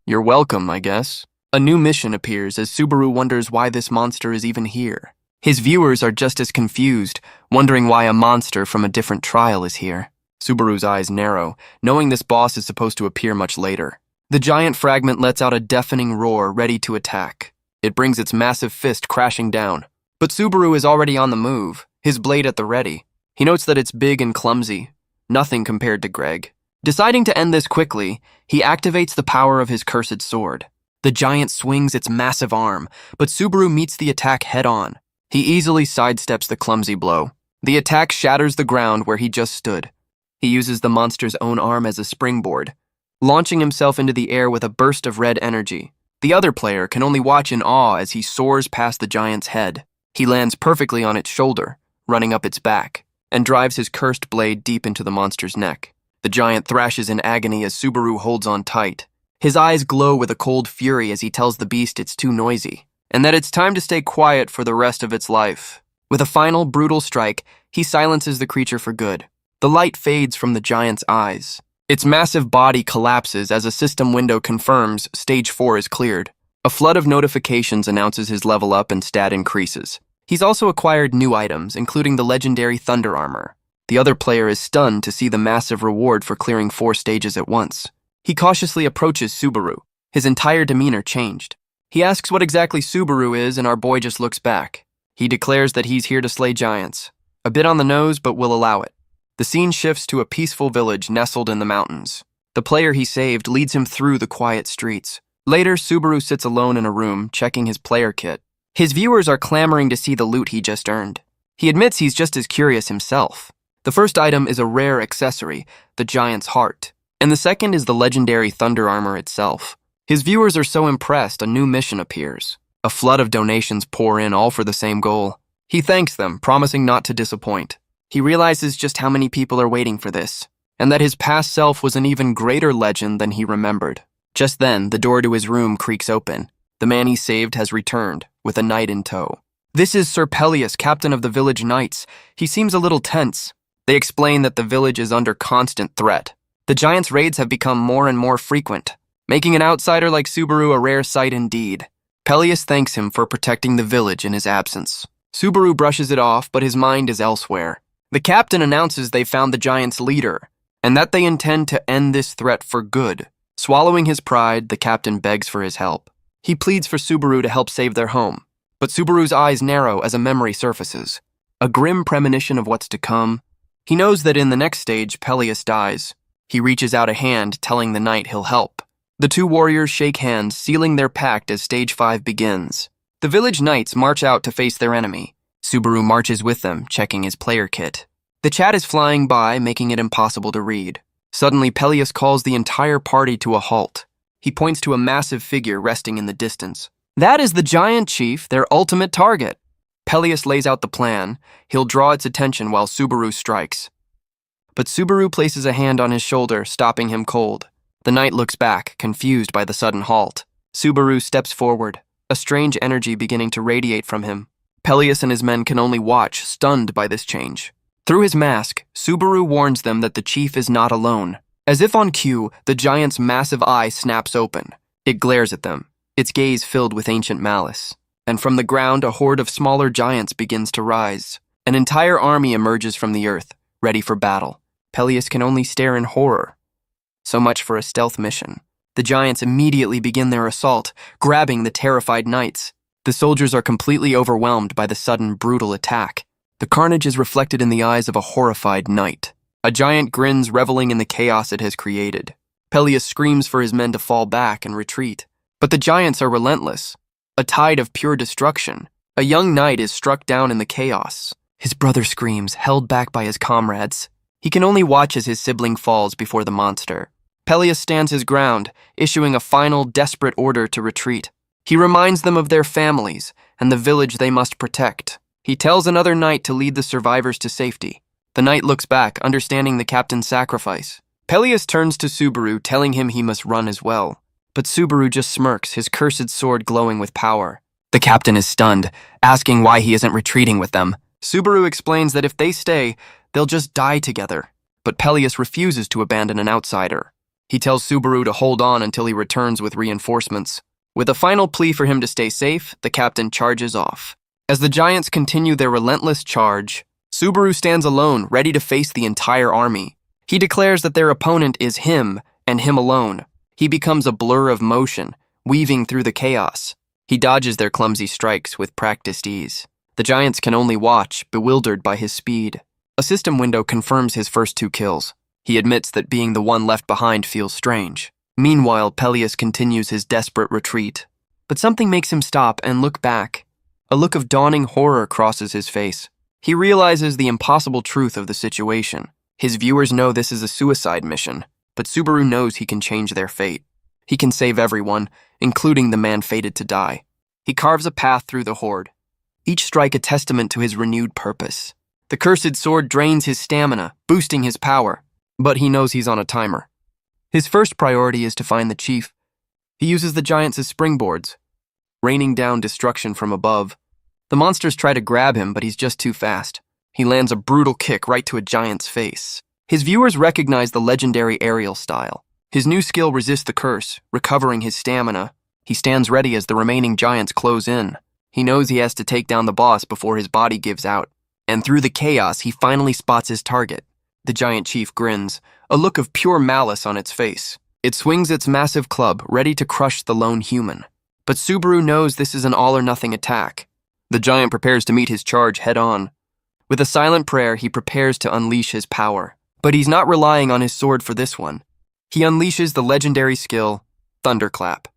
"You're welcome, I guess." A new mission appears as Subaru wonders why this monster is even here. His viewers are just as confused, wondering why a monster from a different trial is here. Subaru's eyes narrow, knowing this boss is supposed to appear much later. The giant fragment lets out a deafening roar, ready to attack. It brings its massive fist crashing down. But Subaru is already on the move, his blade at the ready. He notes that it's big and clumsy, nothing compared to Greg. Deciding to end this quickly, he activates the power of his cursed sword. The giant swings its massive arm, but Subaru meets the attack head-on. He easily sidesteps the clumsy blow. The attack shatters the ground where he just stood. He uses the monster's own arm as a springboard, launching himself into the air with a burst of red energy. The other player can only watch in awe as he soars past the giant's head. He lands perfectly on its shoulder, running up its back, and drives his cursed blade deep into the monster's neck. The giant thrashes in agony as Subaru holds on tight. His eyes glow with a cold fury as he tells the beast it's too noisy, and that it's time to stay quiet for the rest of its life. With a final, brutal strike, he silences the creature for good. The light fades from the giant's eyes. Its massive body collapses as a system window confirms Stage 4 is cleared. A flood of notifications announces his level up and stat increases. He's also acquired new items, including the legendary Thunder Armor. The other player is stunned to see the massive reward for clearing 4 stages at once. He cautiously approaches Subaru. His entire demeanor changed. He asks what exactly Subaru is, and our boy just looks back. He declares that he's here to slay giants. A bit on the nose, but will allow it. The scene shifts to a peaceful village nestled in the mountains. The player he saved leads him through the quiet streets. Later, Subaru sits alone in a room, checking his player kit. His viewers are clamoring to see the loot he just earned. He admits he's just as curious himself. The first item is a rare accessory, the giant's heart, and the second is the legendary Thunder Armor itself. His viewers are so impressed, a new mission appears. A flood of donations pour in, all for the same goal. He thanks them, promising not to disappoint. He realizes just how many people are waiting for this, and that his past self was an even greater legend than he remembered. Just then, the door to his room creaks open. The man he saved has returned, with a knight in tow. This is Sir Peleus, captain of the village knights. He seems a little tense. They explain that the village is under constant threat. The giant's raids have become more and more frequent, making an outsider like Subaru a rare sight indeed. Peleus thanks him for protecting the village in his absence. Subaru brushes it off, but his mind is elsewhere. The captain announces they found the giant's leader, and that they intend to end this threat for good. Swallowing his pride, the captain begs for his help. He pleads for Subaru to help save their home, but Subaru's eyes narrow as a memory surfaces. A grim premonition of what's to come. He knows that in the next stage, Peleus dies. He reaches out a hand, telling the knight he'll help. The two warriors shake hands, sealing their pact as Stage 5 begins. The village knights march out to face their enemy. Subaru marches with them, checking his player kit. The chat is flying by, making it impossible to read. Suddenly, Peleus calls the entire party to a halt. He points to a massive figure resting in the distance. That is the giant chief, their ultimate target. Peleus lays out the plan. He'll draw its attention while Subaru strikes. But Subaru places a hand on his shoulder, stopping him cold. The knight looks back, confused by the sudden halt. Subaru steps forward, a strange energy beginning to radiate from him. Peleus and his men can only watch, stunned by this change. Through his mask, Subaru warns them that the chief is not alone. As if on cue, the giant's massive eye snaps open. It glares at them, its gaze filled with ancient malice. And from the ground, a horde of smaller giants begins to rise. An entire army emerges from the earth, ready for battle. Peleus can only stare in horror. So much for a stealth mission. The giants immediately begin their assault, grabbing the terrified knights. The soldiers are completely overwhelmed by the sudden, brutal attack. The carnage is reflected in the eyes of a horrified knight. A giant grins, reveling in the chaos it has created. Peleus screams for his men to fall back and retreat. But the giants are relentless. A tide of pure destruction. A young knight is struck down in the chaos. His brother screams, held back by his comrades. He can only watch as his sibling falls before the monster. Peleus stands his ground, issuing a final, desperate order to retreat. He reminds them of their families and the village they must protect. He tells another knight to lead the survivors to safety. The knight looks back, understanding the captain's sacrifice. Peleus turns to Subaru, telling him he must run as well. But Subaru just smirks, his cursed sword glowing with power. The captain is stunned, asking why he isn't retreating with them. Subaru explains that if they stay, they'll just die together. But Peleus refuses to abandon an outsider. He tells Subaru to hold on until he returns with reinforcements. With a final plea for him to stay safe, the captain charges off. As the giants continue their relentless charge, Subaru stands alone, ready to face the entire army. He declares that their opponent is him, and him alone. He becomes a blur of motion, weaving through the chaos. He dodges their clumsy strikes with practiced ease. The giants can only watch, bewildered by his speed. A system window confirms his first 2 kills. He admits that being the one left behind feels strange. Meanwhile, Peleus continues his desperate retreat. But something makes him stop and look back. A look of dawning horror crosses his face. He realizes the impossible truth of the situation. His viewers know this is a suicide mission, but Subaru knows he can change their fate. He can save everyone, including the man fated to die. He carves a path through the horde, each strike a testament to his renewed purpose. The cursed sword drains his stamina, boosting his power, but he knows he's on a timer. His first priority is to find the chief. He uses the giants as springboards, raining down destruction from above. The monsters try to grab him, but he's just too fast. He lands a brutal kick right to a giant's face. His viewers recognize the legendary aerial style. His new skill resists the curse, recovering his stamina. He stands ready as the remaining giants close in. He knows he has to take down the boss before his body gives out. And through the chaos, he finally spots his target. The giant chief grins, a look of pure malice on its face. It swings its massive club, ready to crush the lone human. But Subaru knows this is an all-or-nothing attack. The giant prepares to meet his charge head-on. With a silent prayer, he prepares to unleash his power. But he's not relying on his sword for this one. He unleashes the legendary skill, Thunderclap.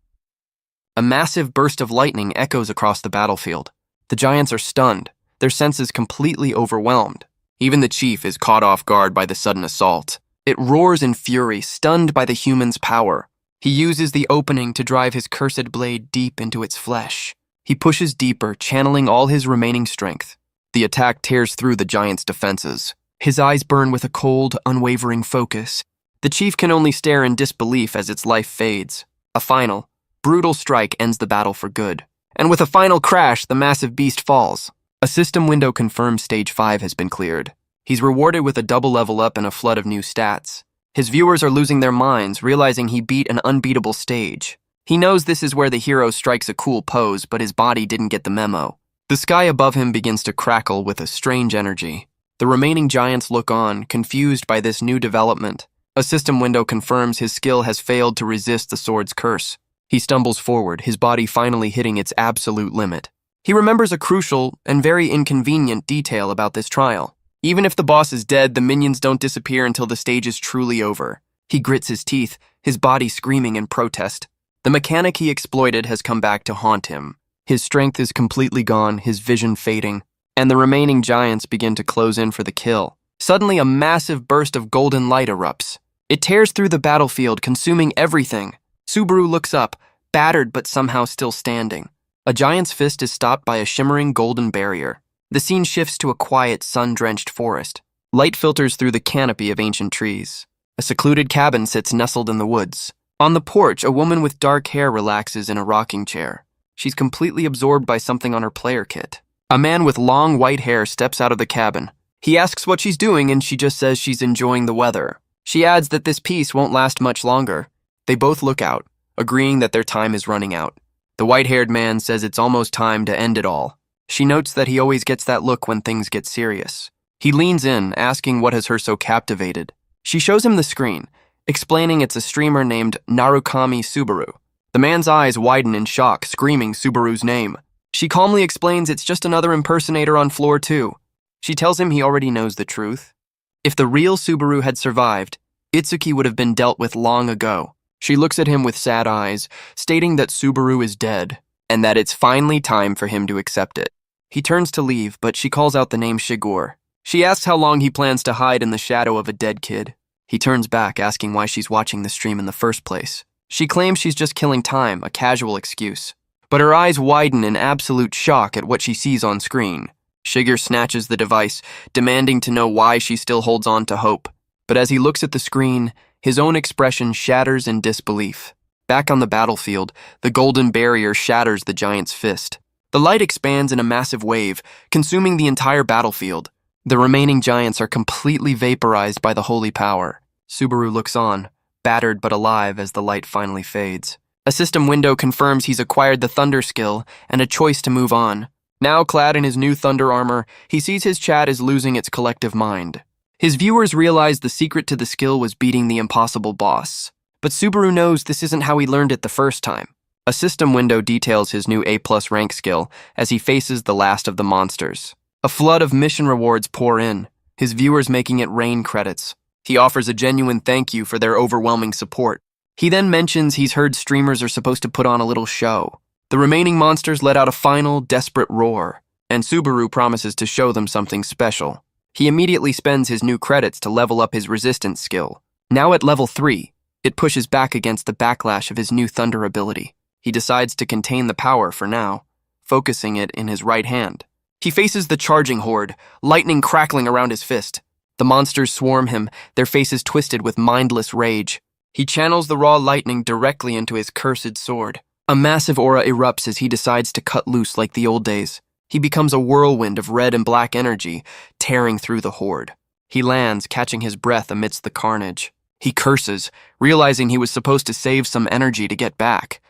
A massive burst of lightning echoes across the battlefield. The giants are stunned, their senses completely overwhelmed. Even the chief is caught off guard by the sudden assault. It roars in fury, stunned by the human's power. He uses the opening to drive his cursed blade deep into its flesh. He pushes deeper, channeling all his remaining strength. The attack tears through the giant's defenses. His eyes burn with a cold, unwavering focus. The chief can only stare in disbelief as its life fades. A final, brutal strike ends the battle for good. And with a final crash, the massive beast falls. A system window confirms Stage 5 has been cleared. He's rewarded with a double level up and a flood of new stats. His viewers are losing their minds, realizing he beat an unbeatable stage. He knows this is where the hero strikes a cool pose, but his body didn't get the memo. The sky above him begins to crackle with a strange energy. The remaining giants look on, confused by this new development. A system window confirms his skill has failed to resist the sword's curse. He stumbles forward, his body finally hitting its absolute limit. He remembers a crucial and very inconvenient detail about this trial. Even if the boss is dead, the minions don't disappear until the stage is truly over. He grits his teeth, his body screaming in protest. The mechanic he exploited has come back to haunt him. His strength is completely gone, his vision fading, and the remaining giants begin to close in for the kill. Suddenly, a massive burst of golden light erupts. It tears through the battlefield, consuming everything. Subaru looks up, battered but somehow still standing. A giant's fist is stopped by a shimmering golden barrier. The scene shifts to a quiet, sun-drenched forest. Light filters through the canopy of ancient trees. A secluded cabin sits nestled in the woods. On the porch, a woman with dark hair relaxes in a rocking chair. She's completely absorbed by something on her player kit. A man with long white hair steps out of the cabin. He asks what she's doing, and she just says she's enjoying the weather. She adds that this peace won't last much longer. They both look out, agreeing that their time is running out. The white-haired man says it's almost time to end it all. She notes that he always gets that look when things get serious. He leans in, asking what has her so captivated. She shows him the screen, explaining it's a streamer named Narukami Subaru. The man's eyes widen in shock, screaming Subaru's name. She calmly explains it's just another impersonator on floor 2. She tells him he already knows the truth. If the real Subaru had survived, Itsuki would have been dealt with long ago. She looks at him with sad eyes, stating that Subaru is dead, and that it's finally time for him to accept it. He turns to leave, but she calls out the name Shigur. She asks how long he plans to hide in the shadow of a dead kid. He turns back, asking why she's watching the stream in the first place. She claims she's just killing time, a casual excuse. But her eyes widen in absolute shock at what she sees on screen. Shigur snatches the device, demanding to know why she still holds on to hope. But as he looks at the screen, his own expression shatters in disbelief. Back on the battlefield, the golden barrier shatters the giant's fist. The light expands in a massive wave, consuming the entire battlefield. The remaining giants are completely vaporized by the holy power. Subaru looks on, battered but alive as the light finally fades. A system window confirms he's acquired the thunder skill and a choice to move on. Now clad in his new thunder armor, he sees his chat is losing its collective mind. His viewers realize the secret to the skill was beating the impossible boss. But Subaru knows this isn't how he learned it the first time. A system window details his new A+ rank skill as he faces the last of the monsters. A flood of mission rewards pour in, his viewers making it rain credits. He offers a genuine thank you for their overwhelming support. He then mentions he's heard streamers are supposed to put on a little show. The remaining monsters let out a final, desperate roar, and Subaru promises to show them something special. He immediately spends his new credits to level up his resistance skill. Now at level 3, it pushes back against the backlash of his new thunder ability. He decides to contain the power for now, focusing it in his right hand. He faces the charging horde, lightning crackling around his fist. The monsters swarm him, their faces twisted with mindless rage. He channels the raw lightning directly into his cursed sword. A massive aura erupts as he decides to cut loose like the old days. He becomes a whirlwind of red and black energy, tearing through the horde. He lands, catching his breath amidst the carnage. He curses, realizing he was supposed to save some energy to get back.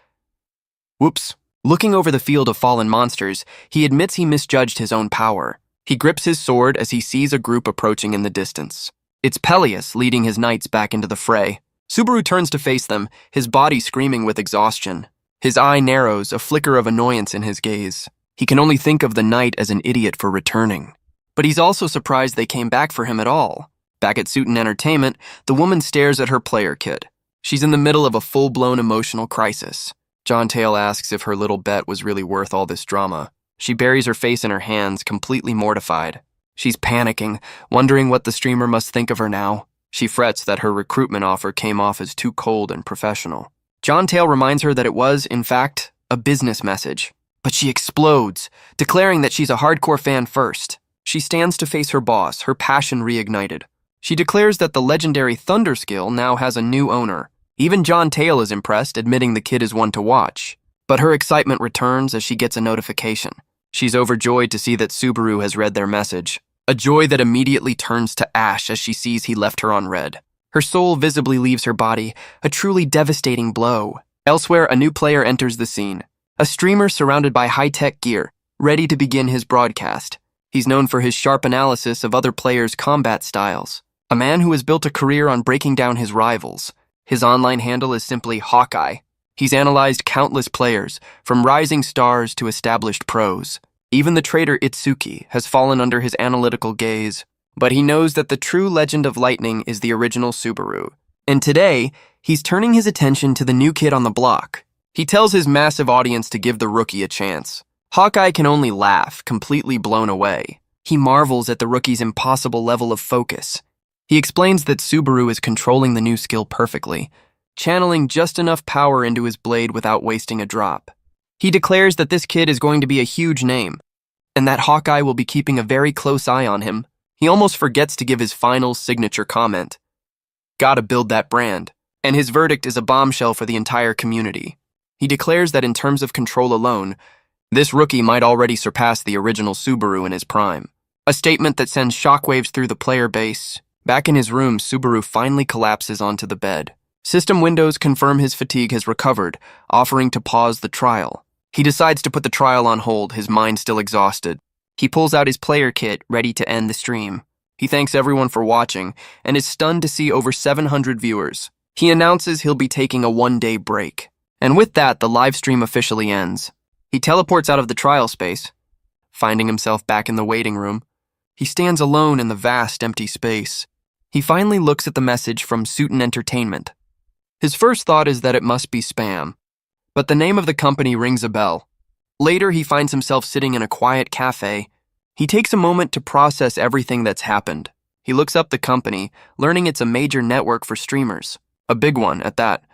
Whoops. Looking over the field of fallen monsters, he admits he misjudged his own power. He grips his sword as he sees a group approaching in the distance. It's Peleus leading his knights back into the fray. Subaru turns to face them, his body screaming with exhaustion. His eye narrows, a flicker of annoyance in his gaze. He can only think of the knight as an idiot for returning. But he's also surprised they came back for him at all. Back at Suit and Entertainment, the woman stares at her player kit. She's in the middle of a full-blown emotional crisis. John Tail asks if her little bet was really worth all this drama. She buries her face in her hands, completely mortified. She's panicking, wondering what the streamer must think of her now. She frets that her recruitment offer came off as too cold and professional. John Tail reminds her that it was, in fact, a business message. But she explodes, declaring that she's a hardcore fan first. She stands to face her boss, her passion reignited. She declares that the legendary Thunder skill now has a new owner. Even John Tail is impressed, admitting the kid is one to watch. But her excitement returns as she gets a notification. She's overjoyed to see that Subaru has read their message. A joy that immediately turns to ash as she sees he left her on red. Her soul visibly leaves her body, a truly devastating blow. Elsewhere, a new player enters the scene. A streamer surrounded by high-tech gear, ready to begin his broadcast. He's known for his sharp analysis of other players' combat styles. A man who has built a career on breaking down his rivals. His online handle is simply Hawkeye. He's analyzed countless players, from rising stars to established pros. Even the traitor Itsuki has fallen under his analytical gaze. But he knows that the true Legend of Lightning is the original Subaru. And today, he's turning his attention to the new kid on the block. He tells his massive audience to give the rookie a chance. Hawkeye can only laugh, completely blown away. He marvels at the rookie's impossible level of focus. He explains that Subaru is controlling the new skill perfectly, channeling just enough power into his blade without wasting a drop. He declares that this kid is going to be a huge name, and that Hawkeye will be keeping a very close eye on him. He almost forgets to give his final signature comment. Gotta build that brand. And his verdict is a bombshell for the entire community. He declares that in terms of control alone, this rookie might already surpass the original Subaru in his prime. A statement that sends shockwaves through the player base. Back in his room, Subaru finally collapses onto the bed. System windows confirm his fatigue has recovered, offering to pause the trial. He decides to put the trial on hold, his mind still exhausted. He pulls out his player kit, ready to end the stream. He thanks everyone for watching, and is stunned to see over 700 viewers. He announces he'll be taking a one-day break. And with that, the live stream officially ends. He teleports out of the trial space, finding himself back in the waiting room. He stands alone in the vast, empty space. He finally looks at the message from Suit and Entertainment. His first thought is that it must be spam, but the name of the company rings a bell. Later, he finds himself sitting in a quiet cafe. He takes a moment to process everything that's happened. He looks up the company, learning it's a major network for streamers. A big one, at that.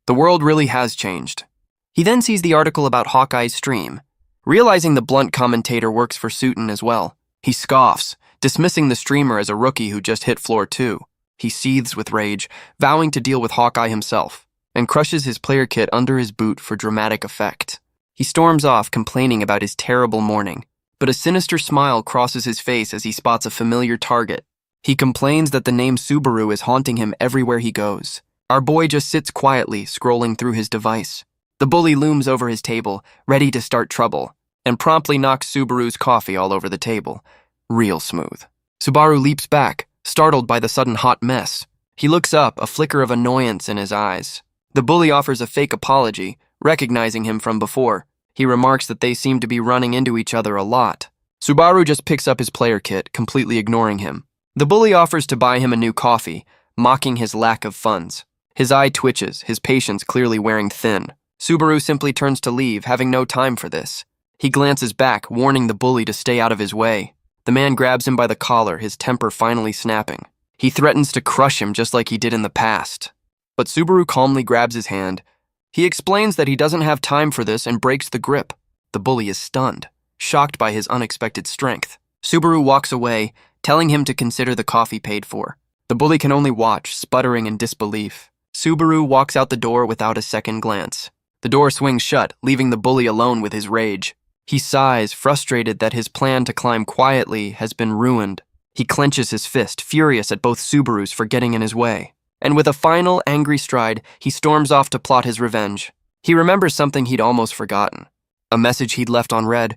The world really has changed. He then sees the article about Hawkeye's stream. Realizing the blunt commentator works for Suiton as well, he scoffs, dismissing the streamer as a rookie who just hit floor 2. He seethes with rage, vowing to deal with Hawkeye himself, and crushes his player kit under his boot for dramatic effect. He storms off, complaining about his terrible morning, but a sinister smile crosses his face as he spots a familiar target. He complains that the name Subaru is haunting him everywhere he goes. Our boy just sits quietly, scrolling through his device. The bully looms over his table, ready to start trouble, and promptly knocks Subaru's coffee all over the table. Real smooth. Subaru leaps back, startled by the sudden hot mess. He looks up, a flicker of annoyance in his eyes. The bully offers a fake apology, recognizing him from before. He remarks that they seem to be running into each other a lot. Subaru just picks up his player kit, completely ignoring him. The bully offers to buy him a new coffee, mocking his lack of funds. His eye twitches, his patience clearly wearing thin. Subaru simply turns to leave, having no time for this. He glances back, warning the bully to stay out of his way. The man grabs him by the collar, his temper finally snapping. He threatens to crush him just like he did in the past. But Subaru calmly grabs his hand. He explains that he doesn't have time for this and breaks the grip. The bully is stunned, shocked by his unexpected strength. Subaru walks away, telling him to consider the coffee paid for. The bully can only watch, sputtering in disbelief. Subaru walks out the door without a second glance. The door swings shut, leaving the bully alone with his rage. He sighs, frustrated that his plan to climb quietly has been ruined. He clenches his fist, furious at both Subarus for getting in his way. And with a final, angry stride, he storms off to plot his revenge. He remembers something he'd almost forgotten. A message he'd left unread.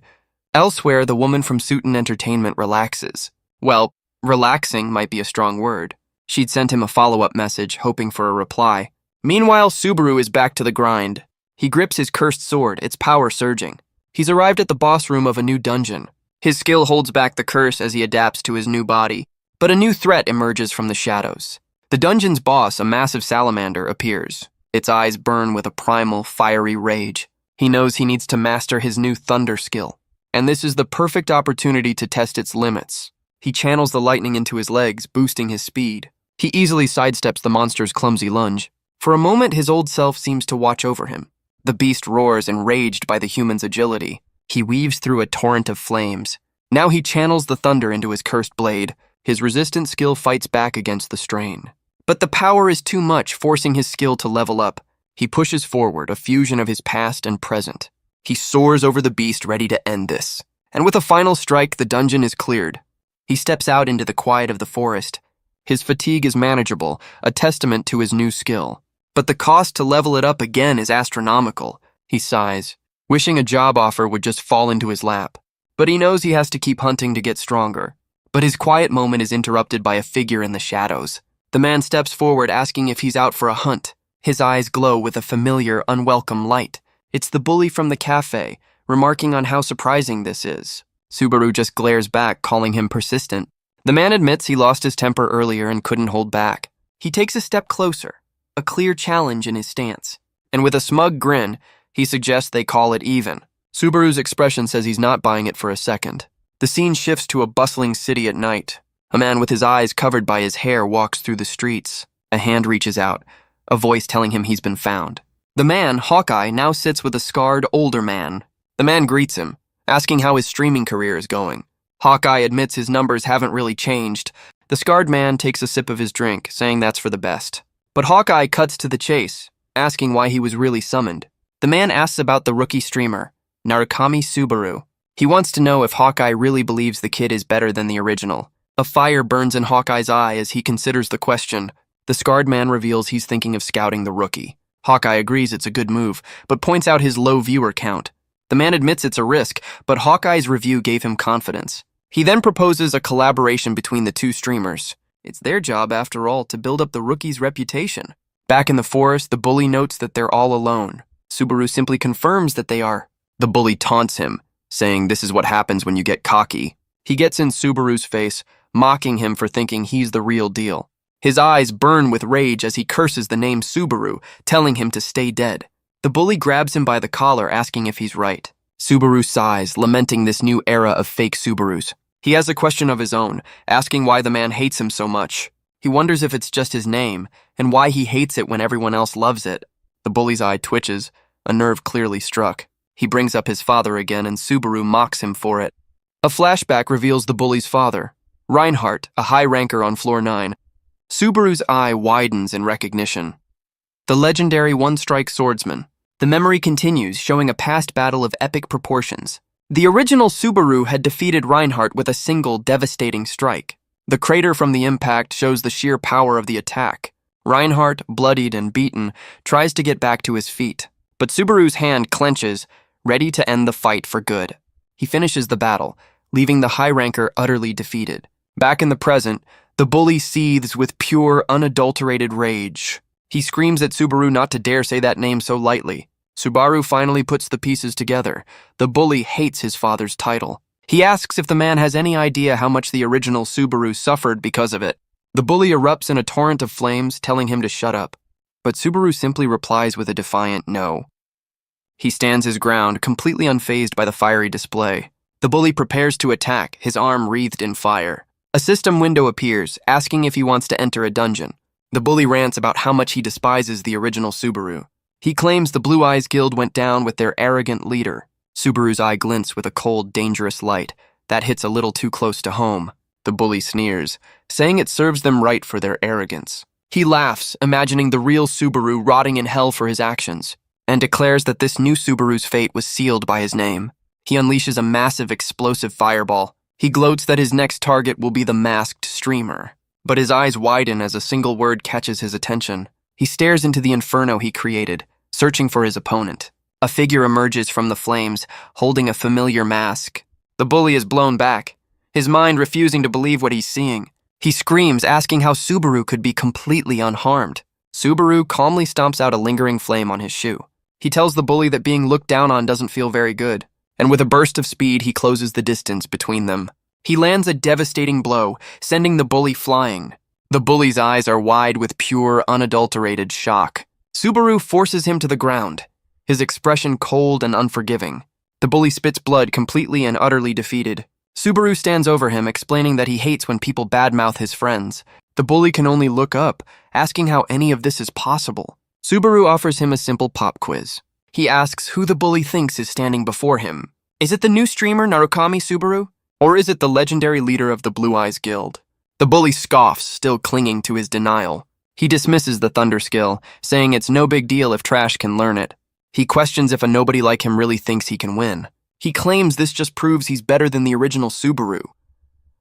Elsewhere, the woman from Suiton Entertainment relaxes. Well, relaxing might be a strong word. She'd sent him a follow-up message, hoping for a reply. Meanwhile, Subaru is back to the grind. He grips his cursed sword, its power surging. He's arrived at the boss room of a new dungeon. His skill holds back the curse as he adapts to his new body, but a new threat emerges from the shadows. The dungeon's boss, a massive salamander, appears. Its eyes burn with a primal, fiery rage. He knows he needs to master his new thunder skill, and this is the perfect opportunity to test its limits. He channels the lightning into his legs, boosting his speed. He easily sidesteps the monster's clumsy lunge. For a moment, his old self seems to watch over him. The beast roars, enraged by the human's agility. He weaves through a torrent of flames. Now he channels the thunder into his cursed blade. His resistant skill fights back against the strain. But the power is too much, forcing his skill to level up. He pushes forward, a fusion of his past and present. He soars over the beast, ready to end this. And with a final strike, the dungeon is cleared. He steps out into the quiet of the forest. His fatigue is manageable, a testament to his new skill. But the cost to level it up again is astronomical. He sighs, wishing a job offer would just fall into his lap. But he knows he has to keep hunting to get stronger. But his quiet moment is interrupted by a figure in the shadows. The man steps forward, asking if he's out for a hunt. His eyes glow with a familiar, unwelcome light. It's the bully from the cafe, remarking on how surprising this is. Subaru just glares back, calling him persistent. The man admits he lost his temper earlier and couldn't hold back. He takes a step closer, a clear challenge in his stance. And with a smug grin, he suggests they call it even. Subaru's expression says he's not buying it for a second. The scene shifts to a bustling city at night. A man with his eyes covered by his hair walks through the streets. A hand reaches out, a voice telling him he's been found. The man, Hawkeye, now sits with a scarred, older man. The man greets him, asking how his streaming career is going. Hawkeye admits his numbers haven't really changed. The scarred man takes a sip of his drink, saying that's for the best. But Hawkeye cuts to the chase, asking why he was really summoned. The man asks about the rookie streamer, Narukami Subaru. He wants to know if Hawkeye really believes the kid is better than the original. A fire burns in Hawkeye's eye as he considers the question. The scarred man reveals he's thinking of scouting the rookie. Hawkeye agrees it's a good move, but points out his low viewer count. The man admits it's a risk, but Hawkeye's review gave him confidence. He then proposes a collaboration between the two streamers. It's their job, after all, to build up the rookie's reputation. Back in the forest, the bully notes that they're all alone. Subaru simply confirms that they are. The bully taunts him, saying this is what happens when you get cocky. He gets in Subaru's face, mocking him for thinking he's the real deal. His eyes burn with rage as he curses the name Subaru, telling him to stay dead. The bully grabs him by the collar, asking if he's right. Subaru sighs, lamenting this new era of fake Subarus. He has a question of his own, asking why the man hates him so much. He wonders if it's just his name, and why he hates it when everyone else loves it. The bully's eye twitches, a nerve clearly struck. He brings up his father again, and Subaru mocks him for it. A flashback reveals the bully's father, Reinhardt, a high ranker on Floor 9. Subaru's eye widens in recognition. The legendary one-strike swordsman. The memory continues, showing a past battle of epic proportions. The original Subaru had defeated Reinhardt with a single devastating strike. The crater from the impact shows the sheer power of the attack. Reinhardt, bloodied and beaten, tries to get back to his feet, but Subaru's hand clenches, ready to end the fight for good. He finishes the battle, leaving the high ranker utterly defeated. Back in the present, the bully seethes with pure, unadulterated rage. He screams at Subaru not to dare say that name so lightly. Subaru finally puts the pieces together. The bully hates his father's title. He asks if the man has any idea how much the original Subaru suffered because of it. The bully erupts in a torrent of flames, telling him to shut up. But Subaru simply replies with a defiant no. He stands his ground, completely unfazed by the fiery display. The bully prepares to attack, his arm wreathed in fire. A system window appears, asking if he wants to enter a dungeon. The bully rants about how much he despises the original Subaru. He claims the Blue Eyes Guild went down with their arrogant leader. Subaru's eye glints with a cold, dangerous light. That hits a little too close to home. The bully sneers, saying it serves them right for their arrogance. He laughs, imagining the real Subaru rotting in hell for his actions, and declares that this new Subaru's fate was sealed by his name. He unleashes a massive explosive fireball. He gloats that his next target will be the masked streamer, but his eyes widen as a single word catches his attention. He stares into the inferno he created, searching for his opponent. A figure emerges from the flames, holding a familiar mask. The bully is blown back, his mind refusing to believe what he's seeing. He screams, asking how Subaru could be completely unharmed. Subaru calmly stomps out a lingering flame on his shoe. He tells the bully that being looked down on doesn't feel very good, and with a burst of speed, he closes the distance between them. He lands a devastating blow, sending the bully flying. The bully's eyes are wide with pure, unadulterated shock. Subaru forces him to the ground, his expression cold and unforgiving. The bully spits blood, completely and utterly defeated. Subaru stands over him, explaining that he hates when people badmouth his friends. The bully can only look up, asking how any of this is possible. Subaru offers him a simple pop quiz. He asks who the bully thinks is standing before him. Is it the new streamer Narukami Subaru? Or is it the legendary leader of the Blue Eyes Guild? The bully scoffs, still clinging to his denial. He dismisses the thunder skill, saying it's no big deal if trash can learn it. He questions if a nobody like him really thinks he can win. He claims this just proves he's better than the original Subaru.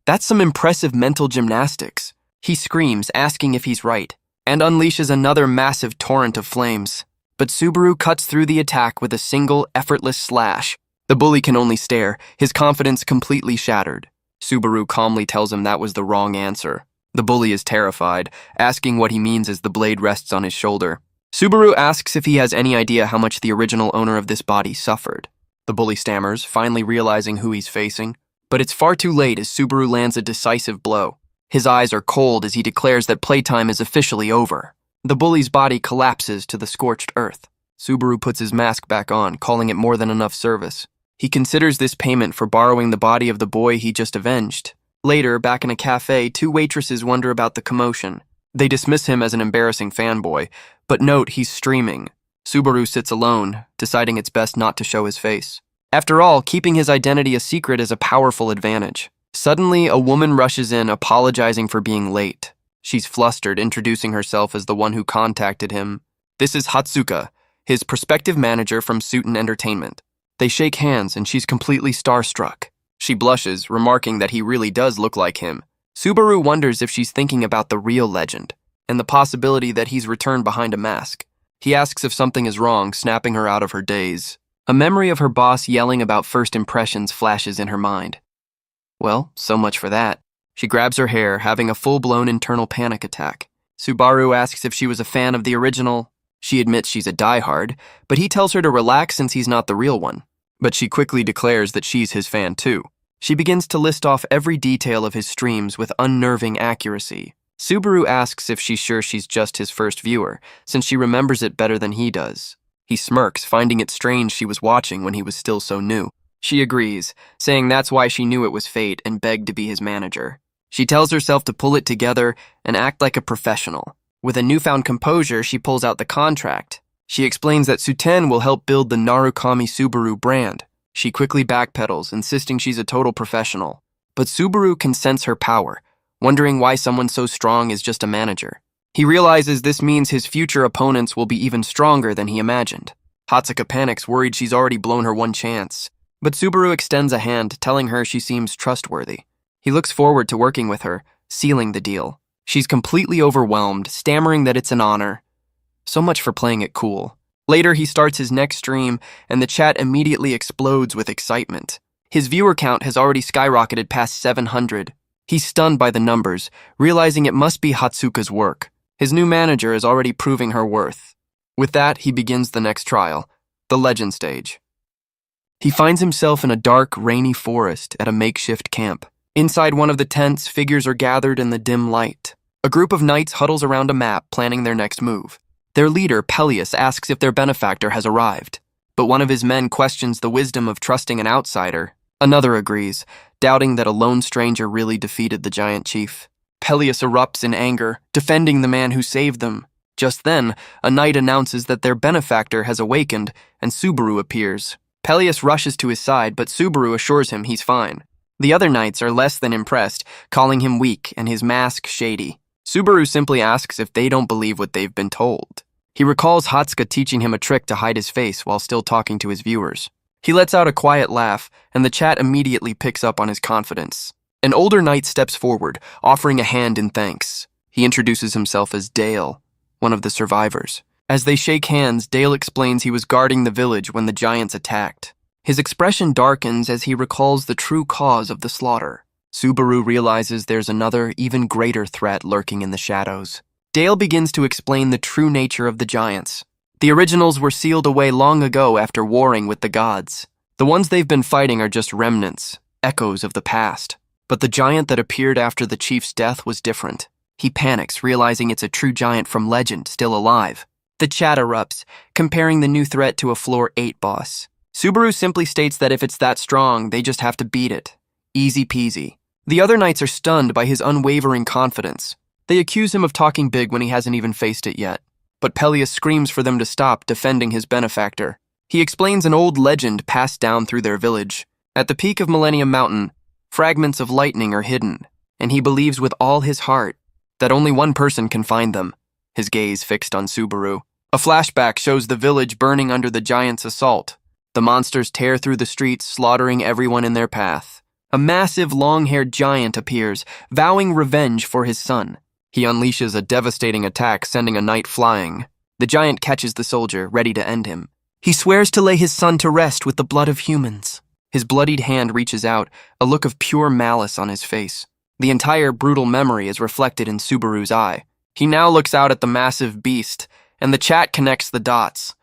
That's some impressive mental gymnastics. He screams, asking if he's right, and unleashes another massive torrent of flames. But Subaru cuts through the attack with a single, effortless slash. The bully can only stare, his confidence completely shattered. Subaru calmly tells him that was the wrong answer. The bully is terrified, asking what he means as the blade rests on his shoulder. Subaru asks if he has any idea how much the original owner of this body suffered. The bully stammers, finally realizing who he's facing. But it's far too late as Subaru lands a decisive blow. His eyes are cold as he declares that playtime is officially over. The bully's body collapses to the scorched earth. Subaru puts his mask back on, calling it more than enough service. He considers this payment for borrowing the body of the boy he just avenged. Later, back in a cafe, two waitresses wonder about the commotion. They dismiss him as an embarrassing fanboy, but note he's streaming. Subaru sits alone, deciding it's best not to show his face. After all, keeping his identity a secret is a powerful advantage. Suddenly, a woman rushes in, apologizing for being late. She's flustered, introducing herself as the one who contacted him. This is Hatsuka, his prospective manager from Suiton Entertainment. They shake hands, and she's completely starstruck. She blushes, remarking that he really does look like him. Subaru wonders if she's thinking about the real legend, and the possibility that he's returned behind a mask. He asks if something is wrong, snapping her out of her daze. A memory of her boss yelling about first impressions flashes in her mind. Well, so much for that. She grabs her hair, having a full-blown internal panic attack. Subaru asks if she was a fan of the original. She admits she's a diehard, but he tells her to relax since he's not the real one. But she quickly declares that she's his fan too. She begins to list off every detail of his streams with unnerving accuracy. Subaru asks if she's sure she's just his first viewer, since she remembers it better than he does. He smirks, finding it strange she was watching when he was still so new. She agrees, saying that's why she knew it was fate and begged to be his manager. She tells herself to pull it together and act like a professional. With a newfound composure, she pulls out the contract. She explains that Suiten will help build the Narukami Subaru brand. She quickly backpedals, insisting she's a total professional. But Subaru can sense her power, wondering why someone so strong is just a manager. He realizes this means his future opponents will be even stronger than he imagined. Hatsuka panics, worried she's already blown her one chance. But Subaru extends a hand, telling her she seems trustworthy. He looks forward to working with her, sealing the deal. She's completely overwhelmed, stammering that it's an honor. So much for playing it cool. Later, he starts his next stream, and the chat immediately explodes with excitement. His viewer count has already skyrocketed past 700. He's stunned by the numbers, realizing it must be Hatsuka's work. His new manager is already proving her worth. With that, he begins the next trial, the legend stage. He finds himself in a dark, rainy forest at a makeshift camp. Inside one of the tents, figures are gathered in the dim light. A group of knights huddles around a map, planning their next move. Their leader, Peleus, asks if their benefactor has arrived. But one of his men questions the wisdom of trusting an outsider. Another agrees, doubting that a lone stranger really defeated the giant chief. Peleus erupts in anger, defending the man who saved them. Just then, a knight announces that their benefactor has awakened, and Subaru appears. Peleus rushes to his side, but Subaru assures him he's fine. The other knights are less than impressed, calling him weak and his mask shady. Subaru simply asks if they don't believe what they've been told. He recalls Hatsuka teaching him a trick to hide his face while still talking to his viewers. He lets out a quiet laugh, and the chat immediately picks up on his confidence. An older knight steps forward, offering a hand in thanks. He introduces himself as Dale, one of the survivors. As they shake hands, Dale explains he was guarding the village when the giants attacked. His expression darkens as he recalls the true cause of the slaughter. Subaru realizes there's another, even greater threat lurking in the shadows. Dale begins to explain the true nature of the giants. The originals were sealed away long ago after warring with the gods. The ones they've been fighting are just remnants, echoes of the past. But the giant that appeared after the chief's death was different. He panics, realizing it's a true giant from legend, still alive. The chat erupts, comparing the new threat to a Floor 8 boss. Subaru simply states that if it's that strong, they just have to beat it. Easy peasy. The other knights are stunned by his unwavering confidence. They accuse him of talking big when he hasn't even faced it yet. But Peleus screams for them to stop defending his benefactor. He explains an old legend passed down through their village. At the peak of Millennium Mountain, fragments of lightning are hidden, and he believes with all his heart that only one person can find them, his gaze fixed on Subaru. A flashback shows the village burning under the giant's assault. The monsters tear through the streets, slaughtering everyone in their path. A massive, long-haired giant appears, vowing revenge for his son. He unleashes a devastating attack, sending a knight flying. The giant catches the soldier, ready to end him. He swears to lay his son to rest with the blood of humans. His bloodied hand reaches out, a look of pure malice on his face. The entire brutal memory is reflected in Subaru's eye. He now looks out at the massive beast, and the chat connects the dots.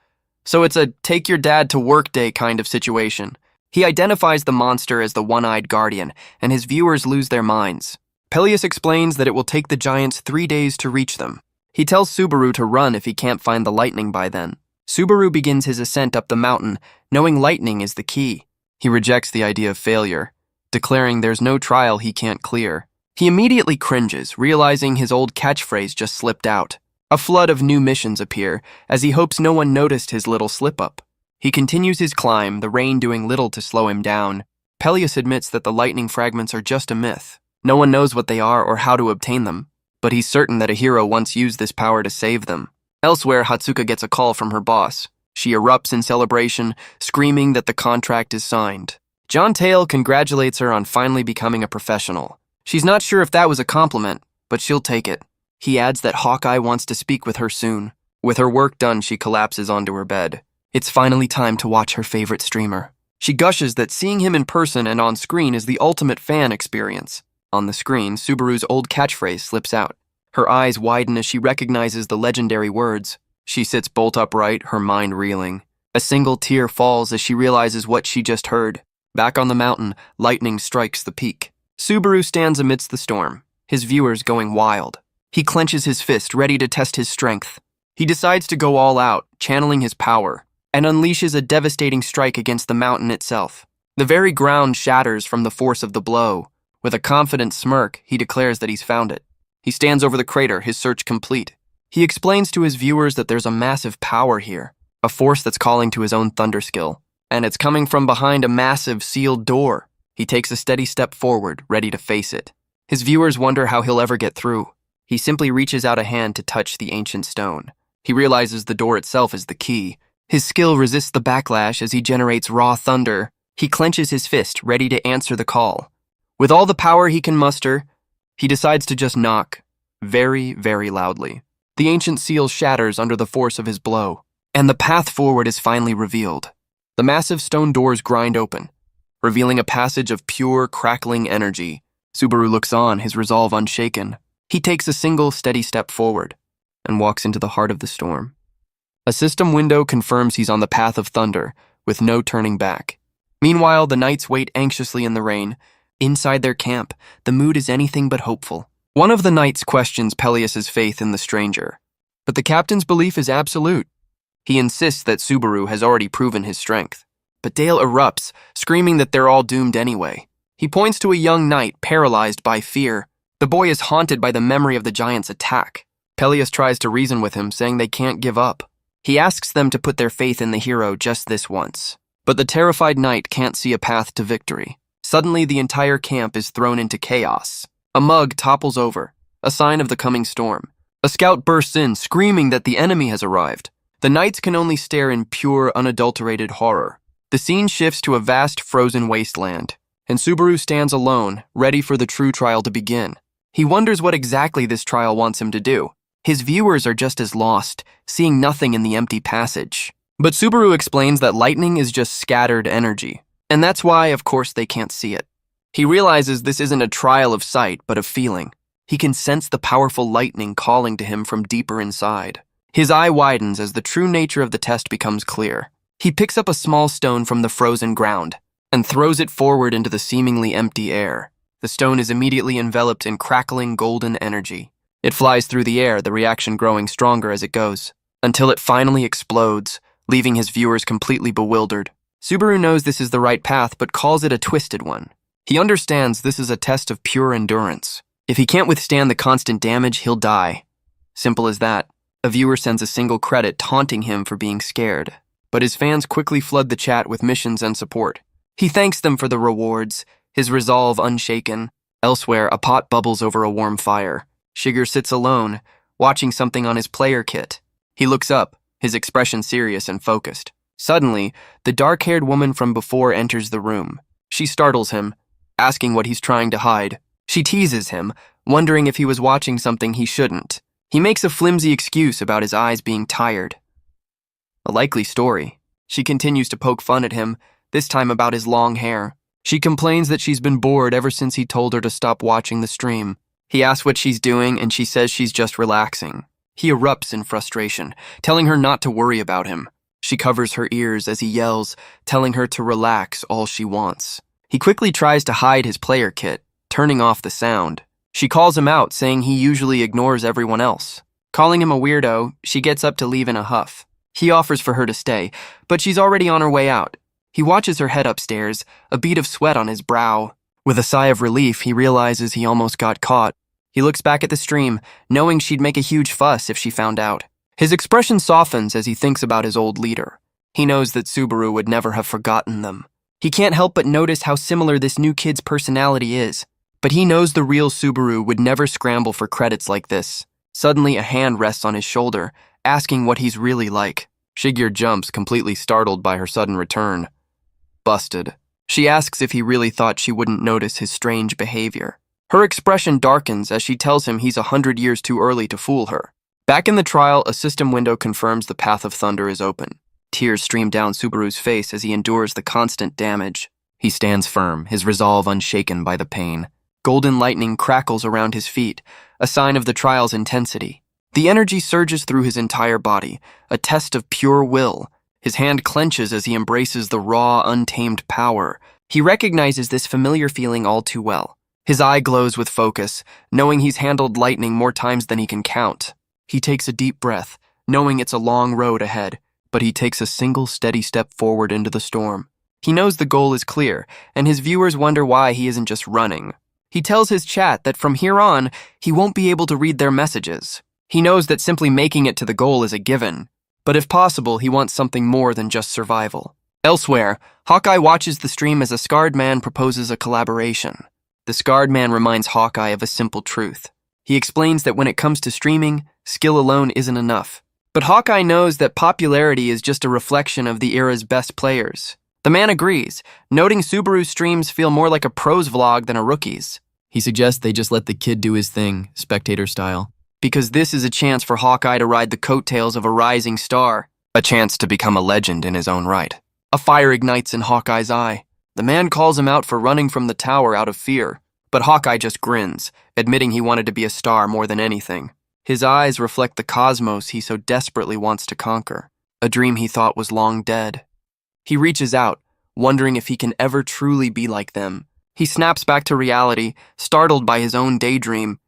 So it's a take-your-dad-to-work day kind of situation. He identifies the monster as the one-eyed guardian, and his viewers lose their minds. Peleus explains that it will take the giants 3 days to reach them. He tells Subaru to run if he can't find the lightning by then. Subaru begins his ascent up the mountain, knowing lightning is the key. He rejects the idea of failure, declaring there's no trial he can't clear. He immediately cringes, realizing his old catchphrase just slipped out. A flood of new missions appear, as he hopes no one noticed his little slip-up. He continues his climb, the rain doing little to slow him down. Peleus admits that the lightning fragments are just a myth. No one knows what they are or how to obtain them, but he's certain that a hero once used this power to save them. Elsewhere, Hatsuka gets a call from her boss. She erupts in celebration, screaming that the contract is signed. John Tale congratulates her on finally becoming a professional. She's not sure if that was a compliment, but she'll take it. He adds that Hawkeye wants to speak with her soon. With her work done, she collapses onto her bed. It's finally time to watch her favorite streamer. She gushes that seeing him in person and on screen is the ultimate fan experience. On the screen, Subaru's old catchphrase slips out. Her eyes widen as she recognizes the legendary words. She sits bolt upright, her mind reeling. A single tear falls as she realizes what she just heard. Back on the mountain, lightning strikes the peak. Subaru stands amidst the storm, his viewers going wild. He clenches his fist, ready to test his strength. He decides to go all out, channeling his power, and unleashes a devastating strike against the mountain itself. The very ground shatters from the force of the blow. With a confident smirk, he declares that he's found it. He stands over the crater, his search complete. He explains to his viewers that there's a massive power here, a force that's calling to his own thunder skill, and it's coming from behind a massive sealed door. He takes a steady step forward, ready to face it. His viewers wonder how he'll ever get through. He simply reaches out a hand to touch the ancient stone. He realizes the door itself is the key. His skill resists the backlash as he generates raw thunder. He clenches his fist, ready to answer the call. With all the power he can muster, he decides to just knock, very, very loudly. The ancient seal shatters under the force of his blow, and the path forward is finally revealed. The massive stone doors grind open, revealing a passage of pure, crackling energy. Subaru looks on, his resolve unshaken. He takes a single, steady step forward and walks into the heart of the storm. A system window confirms he's on the path of thunder, with no turning back. Meanwhile, the knights wait anxiously in the rain. Inside their camp, the mood is anything but hopeful. One of the knights questions Peleus's faith in the stranger, but the captain's belief is absolute. He insists that Subaru has already proven his strength. But Dale erupts, screaming that they're all doomed anyway. He points to a young knight paralyzed by fear. The boy is haunted by the memory of the giant's attack. Peleus tries to reason with him, saying they can't give up. He asks them to put their faith in the hero just this once. But the terrified knight can't see a path to victory. Suddenly, the entire camp is thrown into chaos. A mug topples over, a sign of the coming storm. A scout bursts in, screaming that the enemy has arrived. The knights can only stare in pure, unadulterated horror. The scene shifts to a vast frozen wasteland, and Subaru stands alone, ready for the true trial to begin. He wonders what exactly this trial wants him to do. His viewers are just as lost, seeing nothing in the empty passage. But Subaru explains that lightning is just scattered energy, and that's why, of course, they can't see it. He realizes this isn't a trial of sight, but of feeling. He can sense the powerful lightning calling to him from deeper inside. His eye widens as the true nature of the test becomes clear. He picks up a small stone from the frozen ground and throws it forward into the seemingly empty air. The stone is immediately enveloped in crackling golden energy. It flies through the air, the reaction growing stronger as it goes, until it finally explodes, leaving his viewers completely bewildered. Subaru knows this is the right path, but calls it a twisted one. He understands this is a test of pure endurance. If he can't withstand the constant damage, he'll die. Simple as that. A viewer sends a single credit taunting him for being scared. But his fans quickly flood the chat with missions and support. He thanks them for the rewards, his resolve unshaken. Elsewhere, a pot bubbles over a warm fire. Shiger sits alone, watching something on his player kit. He looks up, his expression serious and focused. Suddenly, the dark-haired woman from before enters the room. She startles him, asking what he's trying to hide. She teases him, wondering if he was watching something he shouldn't. He makes a flimsy excuse about his eyes being tired. A likely story. She continues to poke fun at him, this time about his long hair. She complains that she's been bored ever since he told her to stop watching the stream. He asks what she's doing, and she says she's just relaxing. He erupts in frustration, telling her not to worry about him. She covers her ears as he yells, telling her to relax all she wants. He quickly tries to hide his player kit, turning off the sound. She calls him out, saying he usually ignores everyone else. Calling him a weirdo, she gets up to leave in a huff. He offers for her to stay, but she's already on her way out. He watches her head upstairs, a bead of sweat on his brow. With a sigh of relief, he realizes he almost got caught. He looks back at the stream, knowing she'd make a huge fuss if she found out. His expression softens as he thinks about his old leader. He knows that Subaru would never have forgotten them. He can't help but notice how similar this new kid's personality is. But he knows the real Subaru would never scramble for credits like this. Suddenly, a hand rests on his shoulder, asking what he's really like. Shiger jumps, completely startled by her sudden return. Busted. She asks if he really thought she wouldn't notice his strange behavior. Her expression darkens as she tells him he's 100 years too early to fool her. Back in the trial, a system window confirms the path of thunder is open. Tears stream down Subaru's face as he endures the constant damage. He stands firm, his resolve unshaken by the pain. Golden lightning crackles around his feet, a sign of the trial's intensity. The energy surges through his entire body, a test of pure will. His hand clenches as he embraces the raw, untamed power. He recognizes this familiar feeling all too well. His eye glows with focus, knowing he's handled lightning more times than he can count. He takes a deep breath, knowing it's a long road ahead, but he takes a single steady step forward into the storm. He knows the goal is clear, and his viewers wonder why he isn't just running. He tells his chat that from here on, he won't be able to read their messages. He knows that simply making it to the goal is a given, but if possible, he wants something more than just survival. Elsewhere, Hawkeye watches the stream as a scarred man proposes a collaboration. The scarred man reminds Hawkeye of a simple truth. He explains that when it comes to streaming, skill alone isn't enough. But Hawkeye knows that popularity is just a reflection of the era's best players. The man agrees, noting Subaru's streams feel more like a pro's vlog than a rookie's. He suggests they just let the kid do his thing, spectator style, because this is a chance for Hawkeye to ride the coattails of a rising star, a chance to become a legend in his own right. A fire ignites in Hawkeye's eye. The man calls him out for running from the tower out of fear, but Hawkeye just grins, admitting he wanted to be a star more than anything. His eyes reflect the cosmos he so desperately wants to conquer, a dream he thought was long dead. He reaches out, wondering if he can ever truly be like them. He snaps back to reality, startled by his own daydream.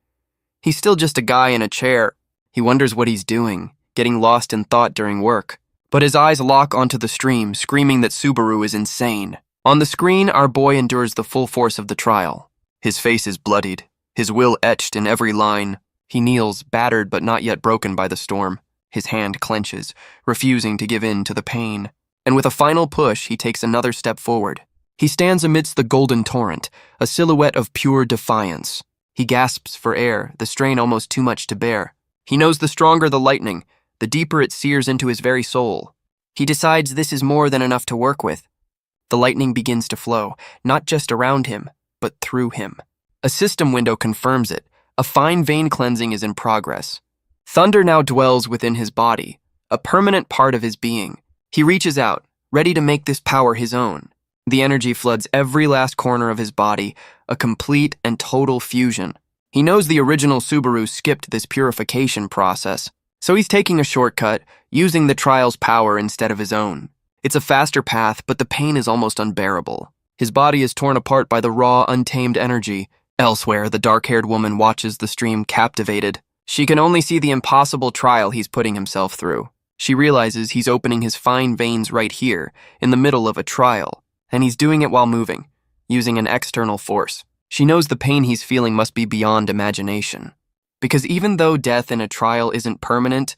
He's still just a guy in a chair. He wonders what he's doing, getting lost in thought during work. But his eyes lock onto the stream, screaming that Subaru is insane. On the screen, our boy endures the full force of the trial. His face is bloodied, his will etched in every line. He kneels, battered but not yet broken by the storm. His hand clenches, refusing to give in to the pain. And with a final push, he takes another step forward. He stands amidst the golden torrent, a silhouette of pure defiance. He gasps for air, the strain almost too much to bear. He knows the stronger the lightning, the deeper it sears into his very soul. He decides this is more than enough to work with. The lightning begins to flow, not just around him, but through him. A system window confirms it. A fine vein cleansing is in progress. Thunder now dwells within his body, a permanent part of his being. He reaches out, ready to make this power his own. The energy floods every last corner of his body, a complete and total fusion. He knows the original Subaru skipped this purification process, so he's taking a shortcut, using the trial's power instead of his own. It's a faster path, but the pain is almost unbearable. His body is torn apart by the raw, untamed energy. Elsewhere, the dark-haired woman watches the stream captivated. She can only see the impossible trial he's putting himself through. She realizes he's opening his fine veins right here, in the middle of a trial, and he's doing it while moving, using an external force. She knows the pain he's feeling must be beyond imagination. Because even though death in a trial isn't permanent,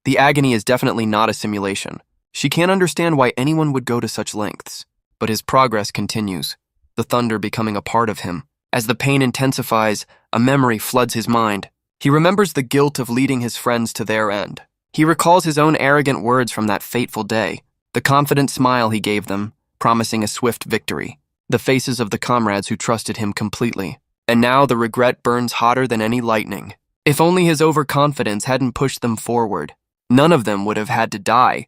the agony is definitely not a simulation. She can't understand why anyone would go to such lengths. But his progress continues, the thunder becoming a part of him. As the pain intensifies, a memory floods his mind. He remembers the guilt of leading his friends to their end. He recalls his own arrogant words from that fateful day, the confident smile he gave them, promising a swift victory, the faces of the comrades who trusted him completely. And now the regret burns hotter than any lightning. If only his overconfidence hadn't pushed them forward, none of them would have had to die.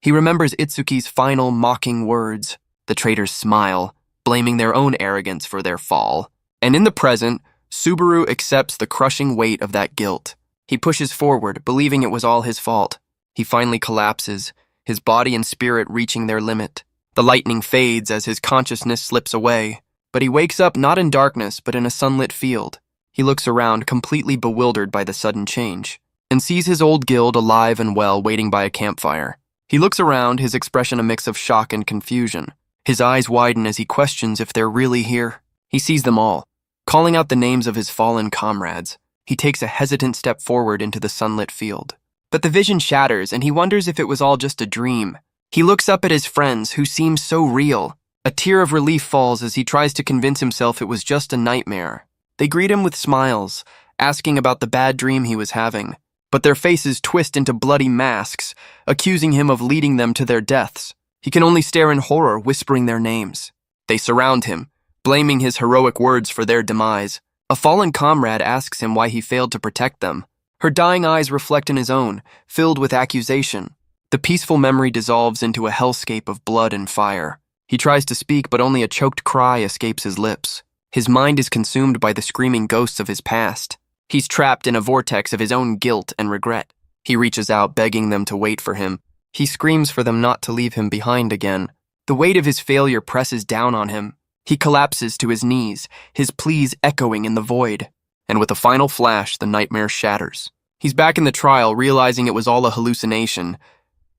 He remembers Itsuki's final mocking words, the traitors smile, blaming their own arrogance for their fall. And in the present, Subaru accepts the crushing weight of that guilt. He pushes forward, believing it was all his fault. He finally collapses, his body and spirit reaching their limit. The lightning fades as his consciousness slips away, but he wakes up not in darkness, but in a sunlit field. He looks around, completely bewildered by the sudden change, and sees his old guild alive and well waiting by a campfire. He looks around, his expression a mix of shock and confusion. His eyes widen as he questions if they're really here. He sees them all, calling out the names of his fallen comrades. He takes a hesitant step forward into the sunlit field. But the vision shatters, and he wonders if it was all just a dream. He looks up at his friends, who seem so real. A tear of relief falls as he tries to convince himself it was just a nightmare. They greet him with smiles, asking about the bad dream he was having. But their faces twist into bloody masks, accusing him of leading them to their deaths. He can only stare in horror, whispering their names. They surround him, blaming his heroic words for their demise. A fallen comrade asks him why he failed to protect them. Her dying eyes reflect in his own, filled with accusation. The peaceful memory dissolves into a hellscape of blood and fire. He tries to speak, but only a choked cry escapes his lips. His mind is consumed by the screaming ghosts of his past. He's trapped in a vortex of his own guilt and regret. He reaches out, begging them to wait for him. He screams for them not to leave him behind again. The weight of his failure presses down on him. He collapses to his knees, his pleas echoing in the void. And with a final flash, the nightmare shatters. He's back in the trial, realizing it was all a hallucination.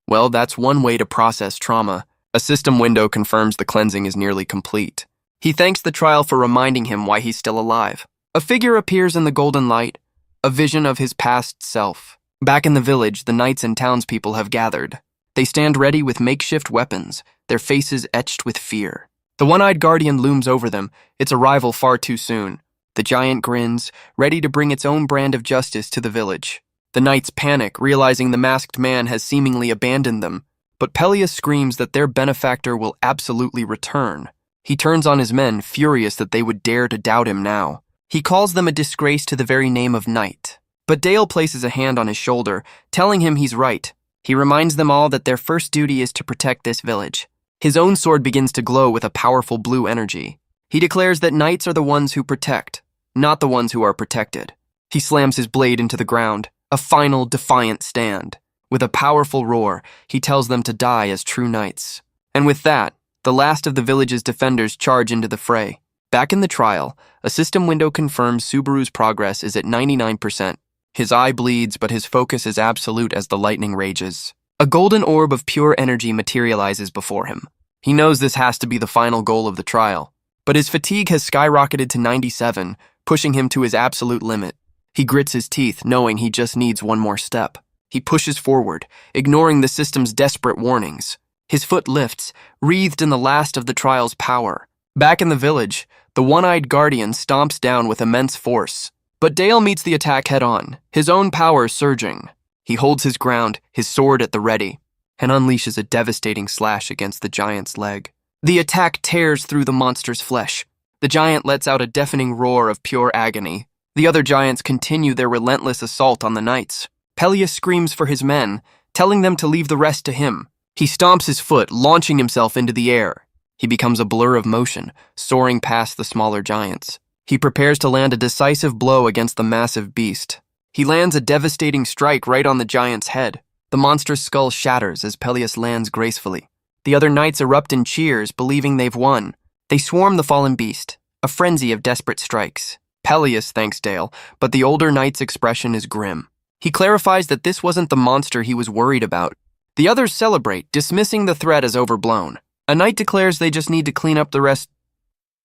Well, that's one way to process trauma. A system window confirms the cleansing is nearly complete. He thanks the trial for reminding him why he's still alive. A figure appears in the golden light, a vision of his past self. Back in the village, the knights and townspeople have gathered. They stand ready with makeshift weapons, their faces etched with fear. The one-eyed guardian looms over them, its arrival far too soon. The giant grins, ready to bring its own brand of justice to the village. The knights panic, realizing the masked man has seemingly abandoned them. But Pelias screams that their benefactor will absolutely return. He turns on his men, furious that they would dare to doubt him now. He calls them a disgrace to the very name of knight. But Dale places a hand on his shoulder, telling him he's right. He reminds them all that their first duty is to protect this village. His own sword begins to glow with a powerful blue energy. He declares that knights are the ones who protect, not the ones who are protected. He slams his blade into the ground, a final defiant stand. With a powerful roar, he tells them to die as true knights. And with that, the last of the village's defenders charge into the fray. Back in the trial, a system window confirms Subaru's progress is at 99%. His eye bleeds, but his focus is absolute as the lightning rages. A golden orb of pure energy materializes before him. He knows this has to be the final goal of the trial. But his fatigue has skyrocketed to 97, pushing him to his absolute limit. He grits his teeth, knowing he just needs one more step. He pushes forward, ignoring the system's desperate warnings. His foot lifts, wreathed in the last of the trial's power. Back in the village, the one-eyed guardian stomps down with immense force. But Dale meets the attack head-on, his own power surging. He holds his ground, his sword at the ready, and unleashes a devastating slash against the giant's leg. The attack tears through the monster's flesh. The giant lets out a deafening roar of pure agony. The other giants continue their relentless assault on the knights. Peleus screams for his men, telling them to leave the rest to him. He stomps his foot, launching himself into the air. He becomes a blur of motion, soaring past the smaller giants. He prepares to land a decisive blow against the massive beast. He lands a devastating strike right on the giant's head. The monster's skull shatters as Peleus lands gracefully. The other knights erupt in cheers, believing they've won. They swarm the fallen beast, a frenzy of desperate strikes. Peleus thanks Dale, but the older knight's expression is grim. He clarifies that this wasn't the monster he was worried about. The others celebrate, dismissing the threat as overblown. A knight declares they just need to clean up the rest.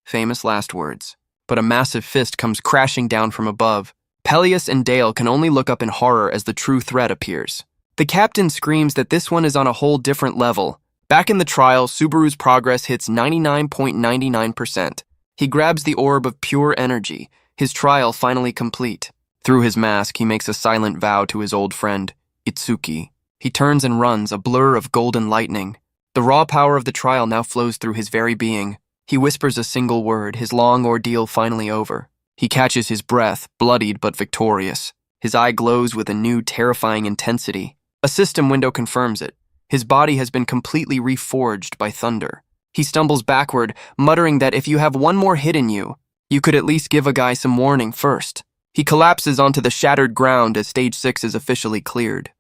Famous last words. But a massive fist comes crashing down from above. Peleus and Dale can only look up in horror as the true threat appears. The captain screams that this one is on a whole different level. Back in the trial, Subaru's progress hits 99.99%. He grabs the orb of pure energy, his trial finally complete. Through his mask, he makes a silent vow to his old friend, Itsuki. He turns and runs, a blur of golden lightning. The raw power of the trial now flows through his very being. He whispers a single word, his long ordeal finally over. He catches his breath, bloodied but victorious. His eye glows with a new, terrifying intensity. A system window confirms it. His body has been completely reforged by thunder. He stumbles backward, muttering that if you have one more hit in you, you could at least give a guy some warning first. He collapses onto the shattered ground as Stage 6 is officially cleared.